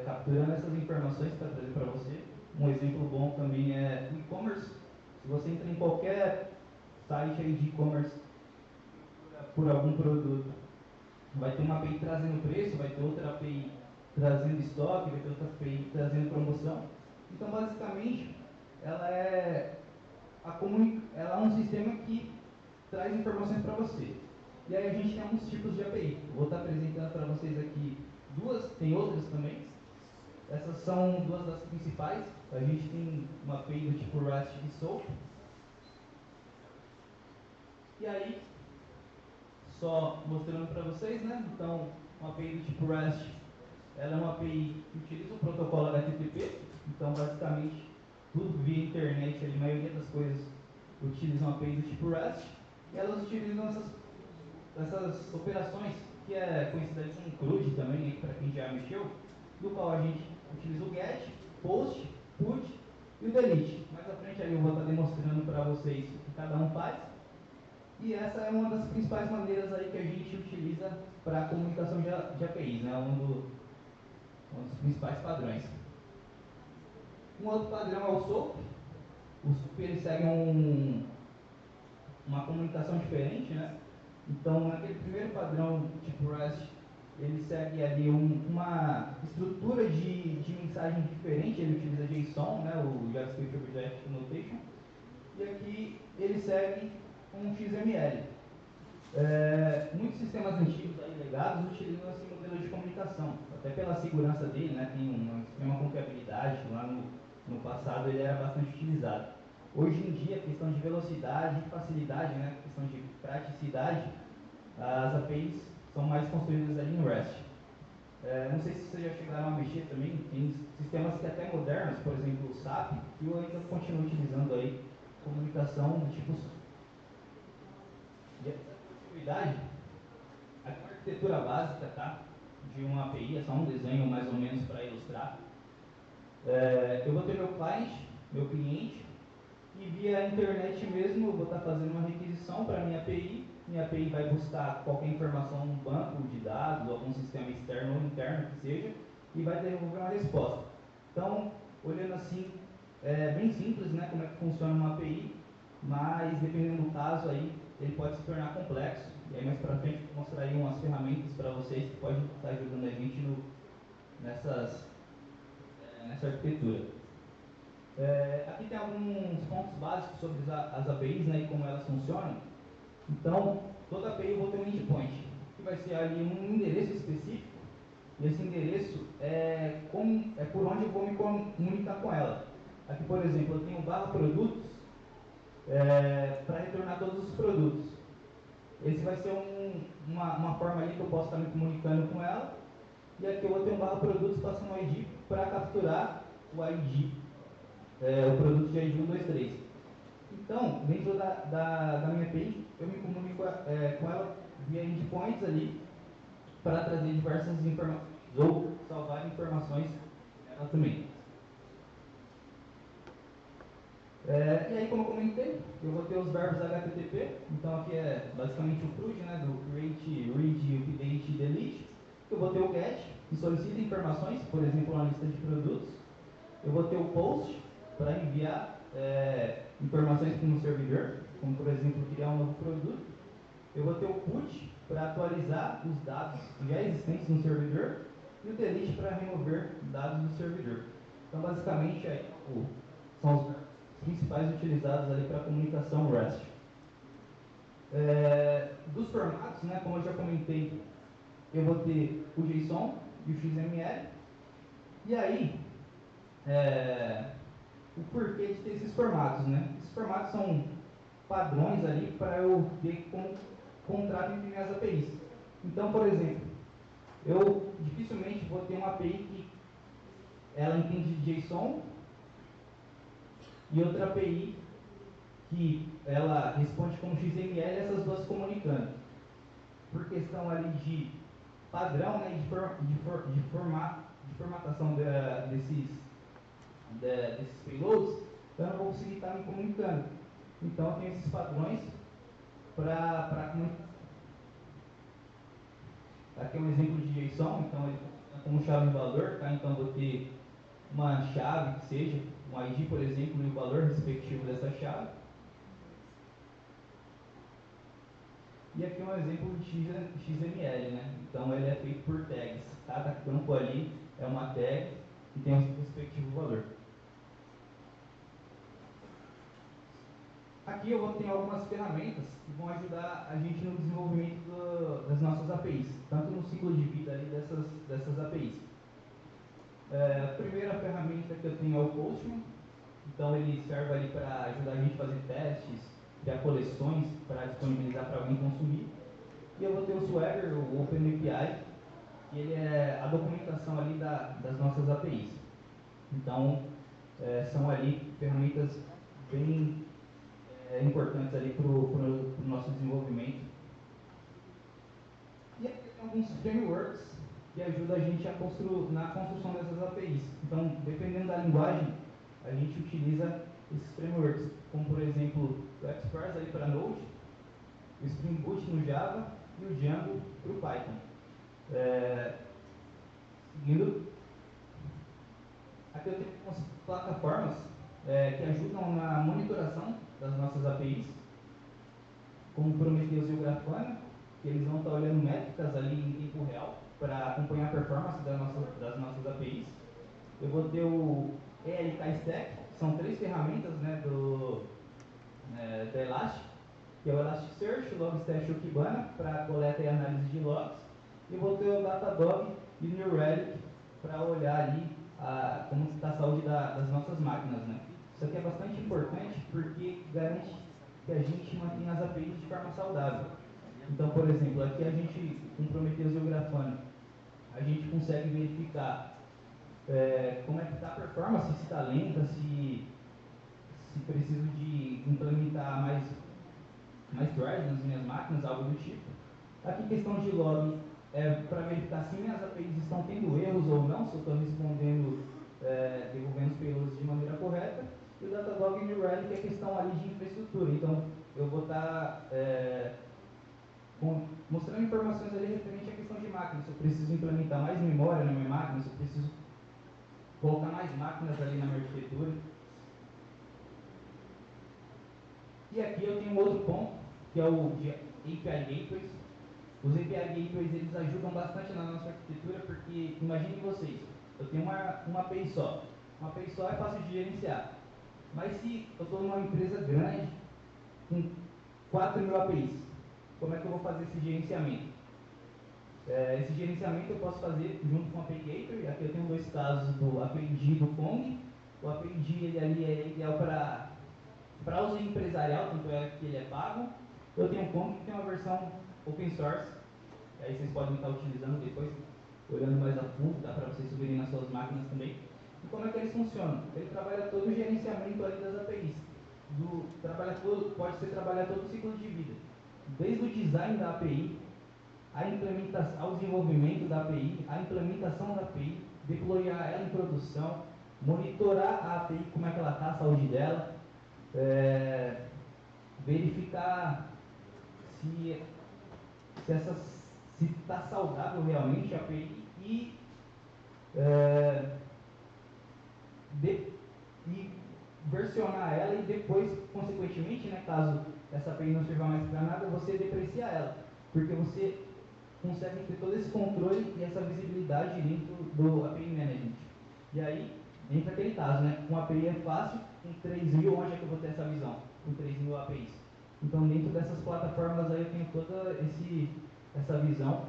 capturando essas informações para trazer para você. Um exemplo bom também é o e-commerce. Se você entra em qualquer site aí de e-commerce por algum produto, vai ter uma API trazendo preço, vai ter outra API trazendo estoque, vai ter outra API trazendo promoção. Então, basicamente, ela é um sistema que traz informações para você. E aí a gente tem alguns tipos de API. Vou estar apresentando para vocês aqui duas, tem outras também. Essas são duas das principais. A gente tem uma API do tipo REST e SOAP. E aí, só mostrando para vocês, né? Então, uma API do tipo REST, ela é uma API que utiliza o protocolo HTTP. Então, basicamente, tudo via internet, a maioria das coisas utilizam API do tipo REST. E elas utilizam essas operações, que é conhecida como CRUD também, para quem já mexeu, do qual a gente utiliza o GET, POST, PUT e o DELETE. Mais à frente aí eu vou estar demonstrando para vocês o que cada um faz. E essa é uma das principais maneiras aí que a gente utiliza para a comunicação de APIs, né? Um dos principais padrões. Um outro padrão é o SOAP. O SOAP ele segue uma comunicação diferente, né? Então, naquele primeiro padrão tipo REST, ele segue ali uma estrutura de mensagem diferente, ele utiliza JSON, né, o JavaScript Object Notation, e aqui ele segue um XML. Muitos sistemas antigos aí legados utilizam esse modelo de comunicação, até pela segurança dele, né, tem uma confiabilidade, lá no passado ele era bastante utilizado. Hoje em dia, questão de velocidade e facilidade, né, questão de praticidade, as APIs são mais construídas ali em REST. Não sei se vocês já chegaram a mexer também, tem sistemas que até modernos, por exemplo o SAP, que eu ainda continuo utilizando aí comunicação do tipo SOAP. E essa continuidade, aqui é uma arquitetura básica, tá? De uma API, é só um desenho mais ou menos para ilustrar. Eu vou ter meu cliente, e via internet mesmo eu vou estar fazendo uma requisição para minha API vai buscar qualquer informação no banco de dados, algum sistema externo ou interno que seja, e vai devolver uma resposta. Então, olhando assim, é bem simples, né, como é que funciona uma API, mas dependendo do caso aí, ele pode se tornar complexo, e aí mais para frente eu vou mostrar aí umas ferramentas para vocês que podem estar ajudando a gente nessa arquitetura. Aqui tem alguns pontos básicos sobre as APIs, né, e como elas funcionam. Então, toda API eu vou ter um endpoint, que vai ser ali um endereço específico, e esse endereço é por onde eu vou me comunicar com ela. Aqui, por exemplo, eu tenho /produtos para retornar todos os produtos. Esse vai ser uma forma ali que eu posso estar me comunicando com ela, e aqui eu vou ter um /produtos passando o ID para capturar o ID, o produto de ID 123. Então, dentro da minha API, eu me comunico com ela via endpoints ali para trazer diversas informações ou salvar informações nela também. E aí, como eu comentei, eu vou ter os verbos HTTP. Então, aqui é basicamente o CRUD, né, do create, read, update e delete. Eu vou ter o get, que solicita informações, por exemplo, uma lista de produtos. Eu vou ter o post, para enviar informações para um servidor, como por exemplo criar um novo produto. Eu vou ter o put para atualizar os dados já existentes no servidor e o delete para remover dados do servidor. Então basicamente são os principais utilizados ali para a comunicação REST. Dos formatos, né, como eu já comentei, eu vou ter o JSON e o XML. E aí, o porquê de ter esses formatos, né? Esses formatos são padrões ali para eu ver como contrato entre minhas APIs. Então, por exemplo, eu dificilmente vou ter uma API que ela entende JSON e outra API que ela responde como XML, essas duas se comunicando. Por questão ali de padrão, né, de formatação desses payloads, eu não vou conseguir estar me comunicando. Então, eu tenho esses padrões para comunicar. Aqui é um exemplo de JSON, então ele funciona como chave e valor, tá? Então, eu vou ter uma chave que seja, um ID, por exemplo, e o valor respectivo dessa chave. E aqui é um exemplo de XML, né? Então, ele é feito por tags. Cada campo ali é uma tag que tem o respectivo valor. Aqui eu vou ter algumas ferramentas que vão ajudar a gente no desenvolvimento das nossas APIs, tanto no ciclo de vida ali dessas APIs. A primeira ferramenta que eu tenho é o Postman. Então ele serve ali para ajudar a gente a fazer testes criar coleções para disponibilizar para alguém consumir. E eu vou ter o Swagger, o OpenAPI, que ele é a documentação ali das nossas APIs. Então, são ali ferramentas bem importantes ali para o nosso desenvolvimento. E aqui tem alguns frameworks que ajudam a gente na construção dessas APIs. Então, dependendo da linguagem, a gente utiliza esses frameworks, como por exemplo o Express aí para Node, o Spring Boot no Java e o Django para o Python. Seguindo, aqui eu tenho algumas plataformas que ajudam na monitoração das nossas APIs, como o Prometheus e o Grafana, que eles vão estar olhando métricas ali em tempo real para acompanhar a performance das nossas APIs. Eu vou ter o ELK Stack, que são 3 ferramentas, né, da Elastic, que é o Elasticsearch, o Logstash e o Kibana, para coleta e análise de logs. E eu vou ter o Datadog e o New Relic para olhar ali como está a saúde das nossas máquinas, né. Isso aqui é bastante importante porque garante que a gente mantenha as APIs de forma saudável. Então, por exemplo, aqui a gente, com o Prometheus e o Grafana, a gente consegue verificar como é que está a performance, se está lenta, se preciso de implementar mais threads nas minhas máquinas, algo do tipo. Aqui, questão de log, para verificar se minhas APIs estão tendo erros ou não, se eu estou respondendo, devolvendo os payloads de maneira correta. E o Datadog e o New Relic, que é questão ali de infraestrutura. Então, eu vou estar mostrando informações ali referente à questão de máquinas. Se eu preciso implementar mais memória na minha máquina, se eu preciso colocar mais máquinas ali na minha arquitetura. E aqui eu tenho um outro ponto, que é o de API Gateways. Os API Gateways, eles ajudam bastante na nossa arquitetura, porque, imaginem vocês, eu tenho uma API só. Uma API só é fácil de gerenciar. Mas se eu estou numa empresa grande, com 4.000 APIs, como é que eu vou fazer esse gerenciamento? Esse gerenciamento eu posso fazer junto com o API Gateway. Aqui eu tenho 2 casos do API e do Kong. O API ele ali é ideal para uso empresarial, tanto é que ele é pago. Eu tenho o Kong que tem uma versão open source. Aí vocês podem estar utilizando depois, olhando mais a fundo, dá para vocês subirem nas suas máquinas também. E como é que eles funcionam? Ele trabalha todo o gerenciamento ali das APIs. Pode ser trabalhar todo o ciclo de vida. Desde o design da API, ao desenvolvimento da API, a implementação da API, deployar ela em produção, monitorar a API, como é que ela está, a saúde dela, verificar se está saudável realmente a API e versionar ela e depois, consequentemente, né, caso essa API não sirva mais para nada, você depreciar ela, porque você consegue ter todo esse controle e essa visibilidade dentro do API Management. E aí, entra aquele caso, né, com API é fácil, com 3.000, onde é que eu vou ter essa visão? Com 3.000 APIs. Então, dentro dessas plataformas aí, eu tenho toda essa visão,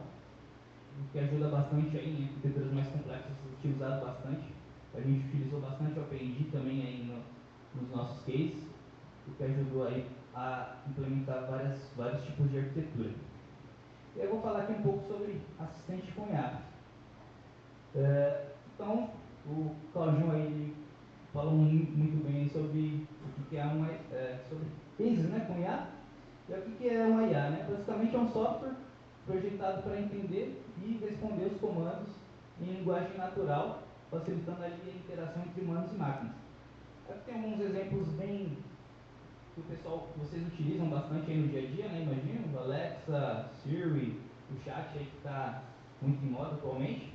que ajuda bastante aí em arquiteturas mais complexas, utilizado bastante. A gente utilizou bastante o API também aí nos nossos cases, o que ajudou aí a implementar vários tipos de arquitetura. E eu vou falar aqui um pouco sobre assistente com IA. Então, o Claudinho aí ele falou muito bem sobre o que é sobre cases, né, com IA. E o que é uma IA, né? Basicamente é um software projetado para entender e responder os comandos em linguagem natural, facilitando ali a interação entre humanos e máquinas. Aqui tem alguns exemplos bem que vocês utilizam bastante aí no dia a dia, né? Imagino, o Alexa, Siri, o chat aí que está muito em moda atualmente.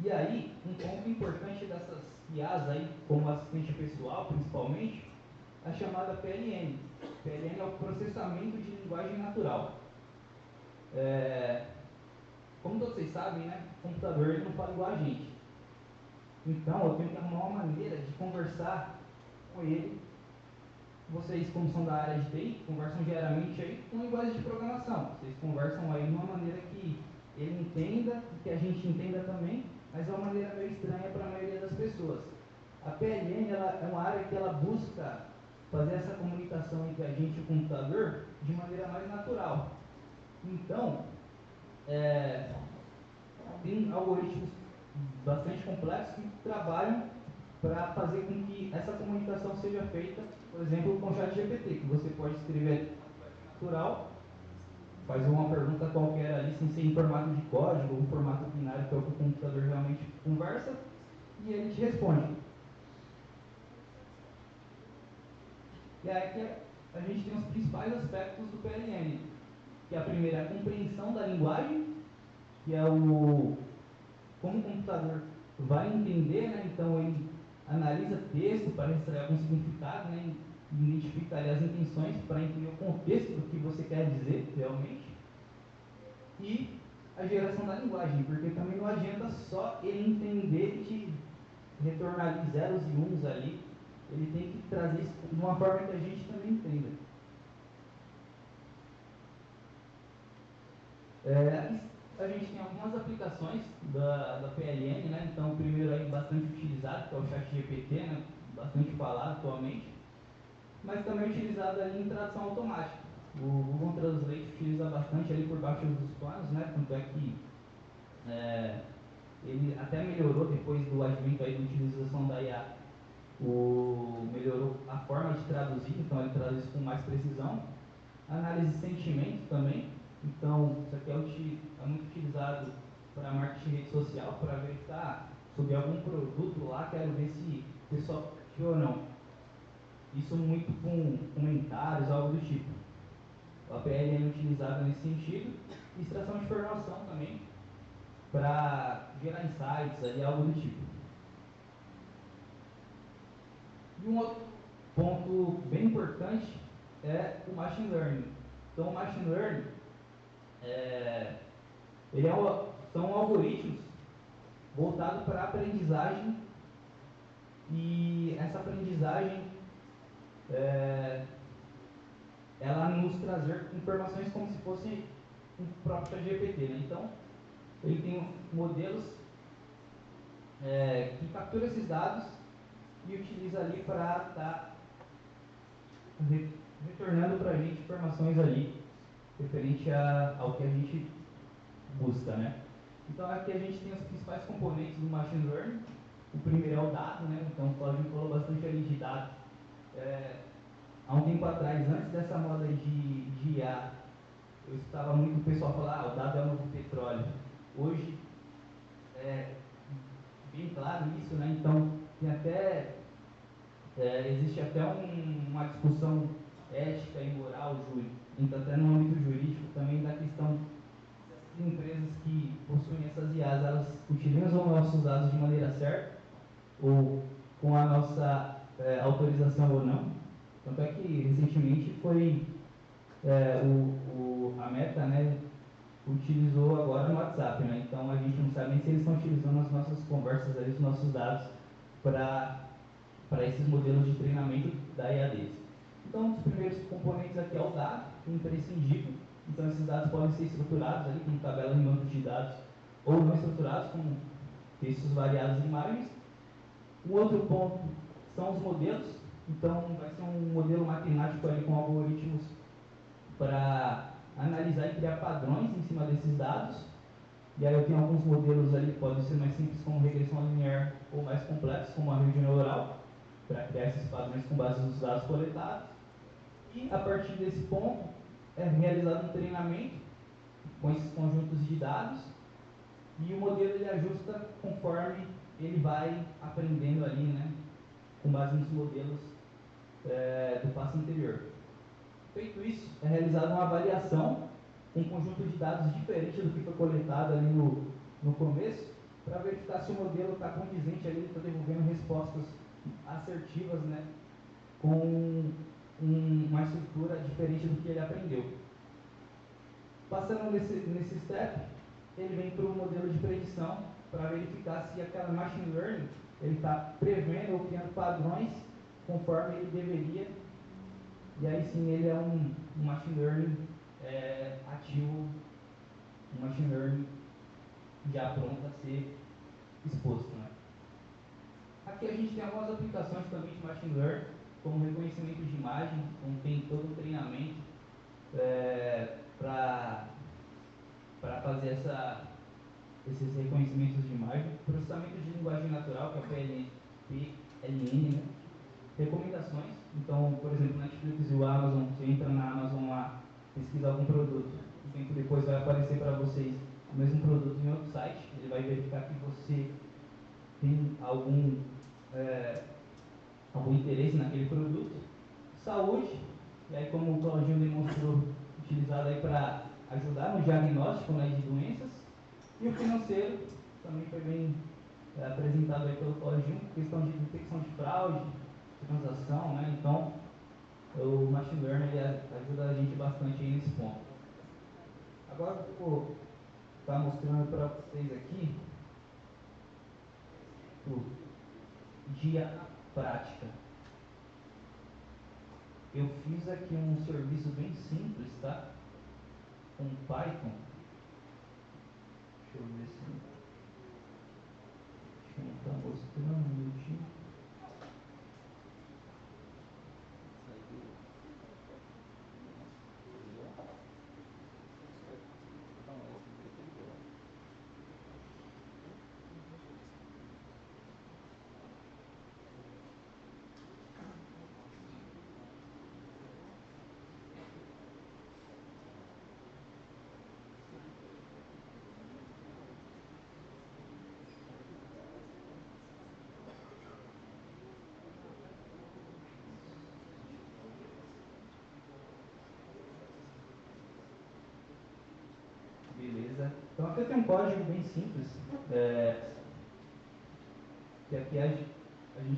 E aí, um ponto importante dessas IAs aí, como assistente pessoal principalmente, a chamada PLN. PLN é o processamento de linguagem natural. Como todos vocês sabem, né, o computador ele não fala igual a gente. Então, eu tenho que arrumar uma maneira de conversar com ele. Vocês, como são da área de TI, conversam diariamente aí com linguagem de programação. Vocês conversam aí de uma maneira que ele entenda e que a gente entenda também, mas é uma maneira meio estranha para a maioria das pessoas. A PLN ela é uma área que ela busca fazer essa comunicação entre a gente e o computador de maneira mais natural. Então, tem algoritmos bastante complexos que trabalham para fazer com que essa comunicação seja feita, por exemplo, com o ChatGPT, que você pode escrever natural, faz uma pergunta qualquer ali sem ser em formato de código ou formato binário, que é o que o computador realmente conversa, e ele te responde. E aí aqui a gente tem os principais aspectos do PLN, que a primeira é a compreensão da linguagem, que é como o computador vai entender, né? Então ele analisa texto para extrair algum significado, né? E identifica ali as intenções para entender o contexto do que você quer dizer realmente. E a geração da linguagem, porque também não adianta só ele entender e te retornar ali zeros e uns ali, ele tem que trazer isso de uma forma que a gente também entenda. A gente tem algumas aplicações da PLN, né? Então o primeiro aí bastante utilizado, que é o ChatGPT, né? Bastante falado atualmente, mas também utilizado ali em tradução automática. O Google Translate utiliza bastante ali por baixo dos panos, né? Tanto é que ele até melhorou depois do advento aí da utilização da IA, melhorou a forma de traduzir, então ele traduz com mais precisão. Análise de sentimento também, então isso aqui é muito utilizado para marketing de rede social, para verificar sobre algum produto lá, quero ver se o pessoal curtiu ou não. Isso muito com comentários, algo do tipo. A PLN é utilizada nesse sentido. Extração de informação também, para gerar insights, ali, algo do tipo. E um outro ponto bem importante é o Machine Learning. Então o Machine Learning são algoritmos voltados para a aprendizagem, e essa aprendizagem ela nos trazer informações como se fosse o próprio GPT, né? Então ele tem modelos que capturam esses dados e utiliza ali para estar retornando para a gente informações ali referente ao que a gente busca, né? Então aqui a gente tem os principais componentes do Machine Learning. O primeiro é o dado, né? Então o Claudio falou bastante ali de dados. Há um tempo atrás, antes dessa moda de IA, eu escutava muito o pessoal falar, o dado é o novo petróleo. Hoje é bem claro isso, né? Então tem até existe até uma discussão ética e moral, então até no âmbito jurídico também da questão de empresas que possuem essas IAs, elas utilizam nossos dados de maneira certa ou com a nossa autorização ou não. Tanto é que recentemente foi a Meta, né, utilizou agora no WhatsApp, né? Então a gente não sabe nem se eles estão utilizando as nossas conversas, os nossos dados para esses modelos de treinamento da IA deles. Então, um dos primeiros componentes aqui é o dado, imprescindível. Então, esses dados podem ser estruturados ali com tabelas em bancos de dados ou não estruturados com textos variados e imagens. O outro ponto são os modelos. Então, vai ser um modelo matemático ali com algoritmos para analisar e criar padrões em cima desses dados. E aí eu tenho alguns modelos ali que podem ser mais simples, como regressão linear, ou mais complexos, como a rede neural, para criar esses padrões com base nos dados coletados. E a partir desse ponto é realizado um treinamento com esses conjuntos de dados, e o modelo ele ajusta conforme ele vai aprendendo ali, né, com base nos modelos do passo anterior. Feito isso, é realizada uma avaliação com um conjunto de dados diferente do que foi coletado ali no começo, para verificar se o modelo está condizente ali, está devolvendo respostas assertivas, né, com uma estrutura diferente do que ele aprendeu. Passando nesse step, ele vem para o modelo de predição, para verificar se aquela machine learning ele está prevendo ou criando padrões conforme ele deveria, e aí sim ele é um machine learning ativo, um machine learning já pronto a ser exposto, né? Aqui a gente tem algumas aplicações também de machine learning. como reconhecimento de imagem, então tem todo um treinamento para fazer esses reconhecimentos de imagem, processamento de linguagem natural, que é o PLN, né? Recomendações, então, por exemplo, Netflix e o Amazon, você entra na Amazon lá, pesquisa algum produto, o tempo depois vai aparecer para vocês o mesmo produto em outro site, ele vai verificar que você tem algum interesse naquele produto. Saúde, e aí como o Claudinho demonstrou, utilizado aí para ajudar no diagnóstico, né, de doenças. E o financeiro, também foi bem apresentado aí pelo Claudinho, questão de detecção de fraude, transação, né? Então o Machine Learning ele ajuda a gente bastante aí nesse ponto. Agora eu vou estar mostrando para vocês aqui o dia prática. Eu fiz aqui um serviço bem simples, tá? Com Python. Deixa eu ver se não está mostrando um minutinho. Beleza. Então aqui eu tenho um código bem simples, que aqui a gente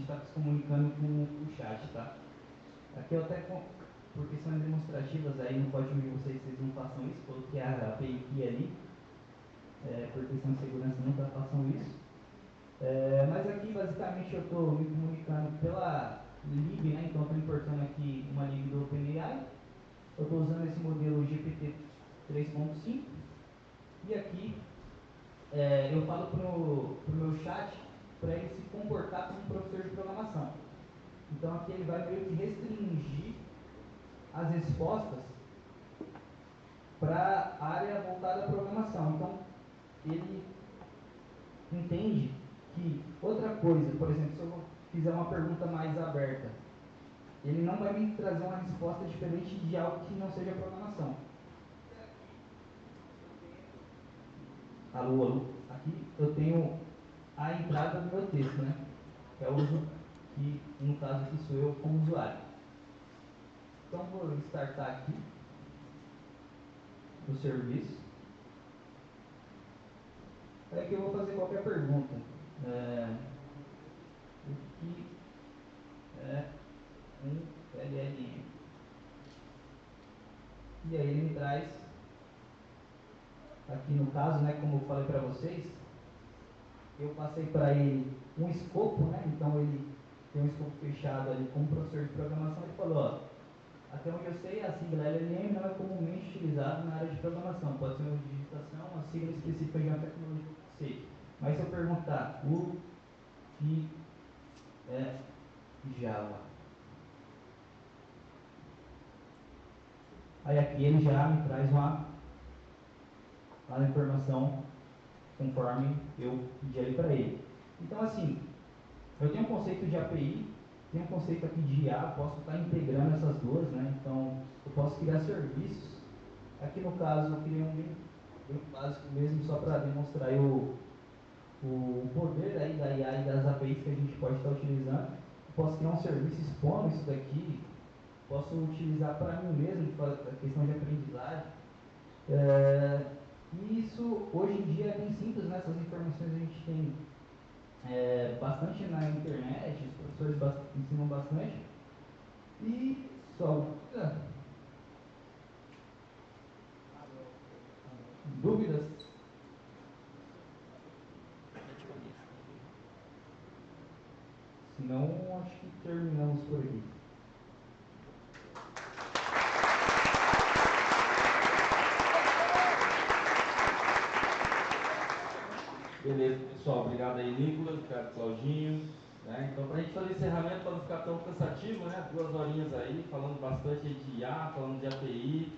está se comunicando com o chat, tá? Aqui eu até, por questões demonstrativas, aí no código de vocês não façam isso, coloquei a API ali, por questão de segurança nunca façam isso. Mas aqui basicamente eu estou me comunicando pela lib, né? Então estou importando aqui uma lib do OpenAI. Eu estou usando esse modelo GPT 3.5. E aqui eu falo para o meu chat para ele se comportar como um professor de programação. Então aqui ele vai meio que restringir as respostas para a área voltada à programação. Então ele entende que outra coisa, por exemplo, se eu fizer uma pergunta mais aberta, ele não vai me trazer uma resposta diferente de algo que não seja programação. Alô, aqui eu tenho a entrada do meu texto, né? Que é o uso que, no caso aqui, sou eu como usuário. Então vou startar aqui o serviço. Aí que eu vou fazer qualquer pergunta. O que é um LLM? E aí ele me traz, aqui no caso, né, como eu falei para vocês, eu passei para ele um escopo, né? Então ele tem um escopo fechado ali como professor de programação. Ele falou, ó, até onde eu sei, a sigla LLM não é comumente utilizada na área de programação. Pode ser uma digitação, uma sigla específica de uma tecnologia, sei. Mas se eu perguntar o que é Java, aí aqui ele já me traz uma informação conforme eu pedi ali para ele. Então assim, eu tenho um conceito de API, tenho um conceito aqui de IA, posso estar integrando essas duas, né? Então eu posso criar serviços. Aqui no caso eu criei um bem básico mesmo, só para demonstrar aí o poder aí da IA e das APIs que a gente pode estar utilizando. Eu posso criar um serviço expondo isso daqui, posso utilizar para mim mesmo, para a questão de aprendizagem. E isso hoje em dia é bem simples, né? Essas informações a gente tem bastante na internet, os professores ensinam bastante. E só dúvidas? Senão, acho que terminamos por aqui. Beleza, pessoal. Obrigado aí, Nicolas, obrigado, Claudinho. Né? Então, para a gente fazer encerramento, para não ficar tão cansativo, né? 2 horinhas aí, falando bastante de IA, falando de API.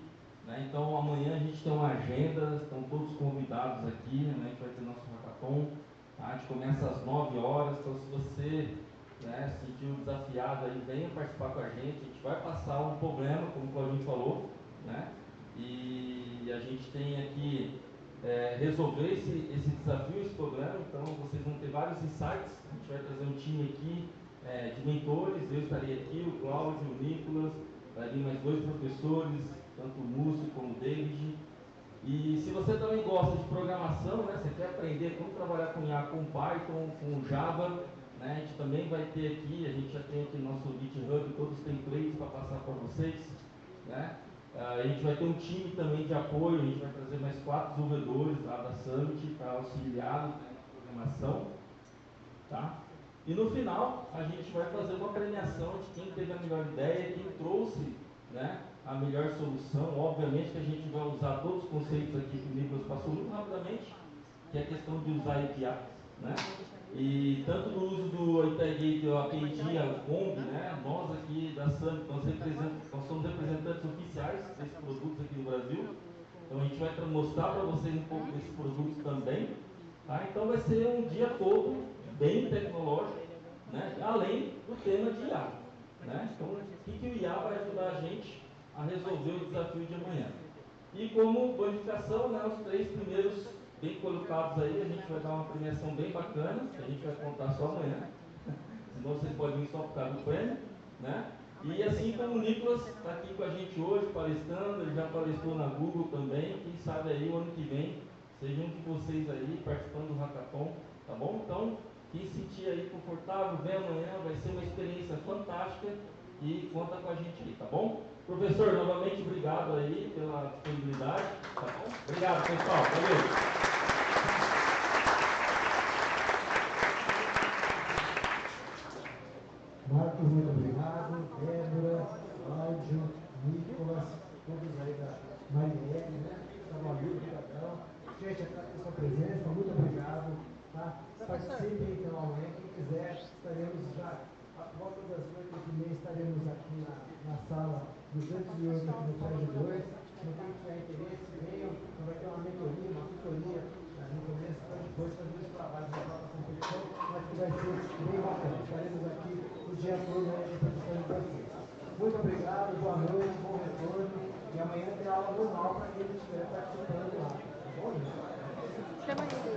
Né? Então, amanhã a gente tem uma agenda, estão todos convidados aqui, né? A gente vai ter nosso hackathon. Tá? A gente começa às 9 horas, então se você, né, se sentiu desafiado aí, venha participar com a gente vai passar um problema, como o Claudinho falou, né? E a gente tem aqui resolver esse desafio, esse problema. Então vocês vão ter vários insights, a gente vai trazer um time aqui de mentores, eu estarei aqui, o Cláudio, o Nicolas, ali mais 2 professores, tanto o Múcio como o David. E se você também gosta de programação, né, você quer aprender como trabalhar com IA, com Python, com Java, né, a gente também vai ter aqui, a gente já tem aqui no nosso GitHub todos os templates para passar para vocês. Né? A gente vai ter um time também de apoio, a gente vai trazer mais 4 desenvolvedores lá da Summit para auxiliar na programação. Tá? E no final, a gente vai fazer uma premiação de quem teve a melhor ideia, quem trouxe, né, a melhor solução. Obviamente que a gente vai usar todos os conceitos aqui que o Nicolas passou muito rapidamente, que é a questão de usar APIs, né? E tanto no uso do API, a API, a Combi, né? Nós aqui da Summit, nós somos representantes oficiais desses produtos aqui no Brasil. Então a gente vai mostrar para vocês um pouco desses produtos também. Tá? Então vai ser um dia todo bem tecnológico, né? Além do tema de IA. Né? Então, o que o IA vai ajudar a gente a resolver o desafio de amanhã? E como bonificação, né, os 3 primeiros bem colocados aí, a gente vai dar uma premiação bem bacana, que a gente vai contar só amanhã, senão vocês podem ir só por causa do prêmio. Né? E assim como o Nicolas está aqui com a gente hoje, palestrando, ele já palestrou na Google também, quem sabe aí o ano que vem, seja um de vocês aí participando do Hackathon, tá bom? Então, quem se sentir aí confortável, vem amanhã, vai ser uma experiência fantástica e conta com a gente aí, tá bom? Professor, novamente obrigado aí pela disponibilidade, tá bom? Obrigado, pessoal, valeu! Marcos, muito obrigado. Débora, Cláudio, Nicolas, todos aí da Marielle, né? Trabalhou, obrigadão. Gente, a sua presença, muito obrigado. Tá? Participem então amanhã, quem quiser, estaremos já, a volta das 8h30, estaremos aqui na sala 208 aqui no prédio 2. Então, quem tiver interesse, venham, então vai ter uma mentoria, uma tutoria no começo para depois fazer os trabalhos da própria competição, mas que vai ser bem bacana. Estaremos aqui o dia todo representando vocês. Muito obrigado, boa noite, bom retorno, e amanhã tem aula normal para quem estiver participando lá. Tá bom, gente? Chama ele.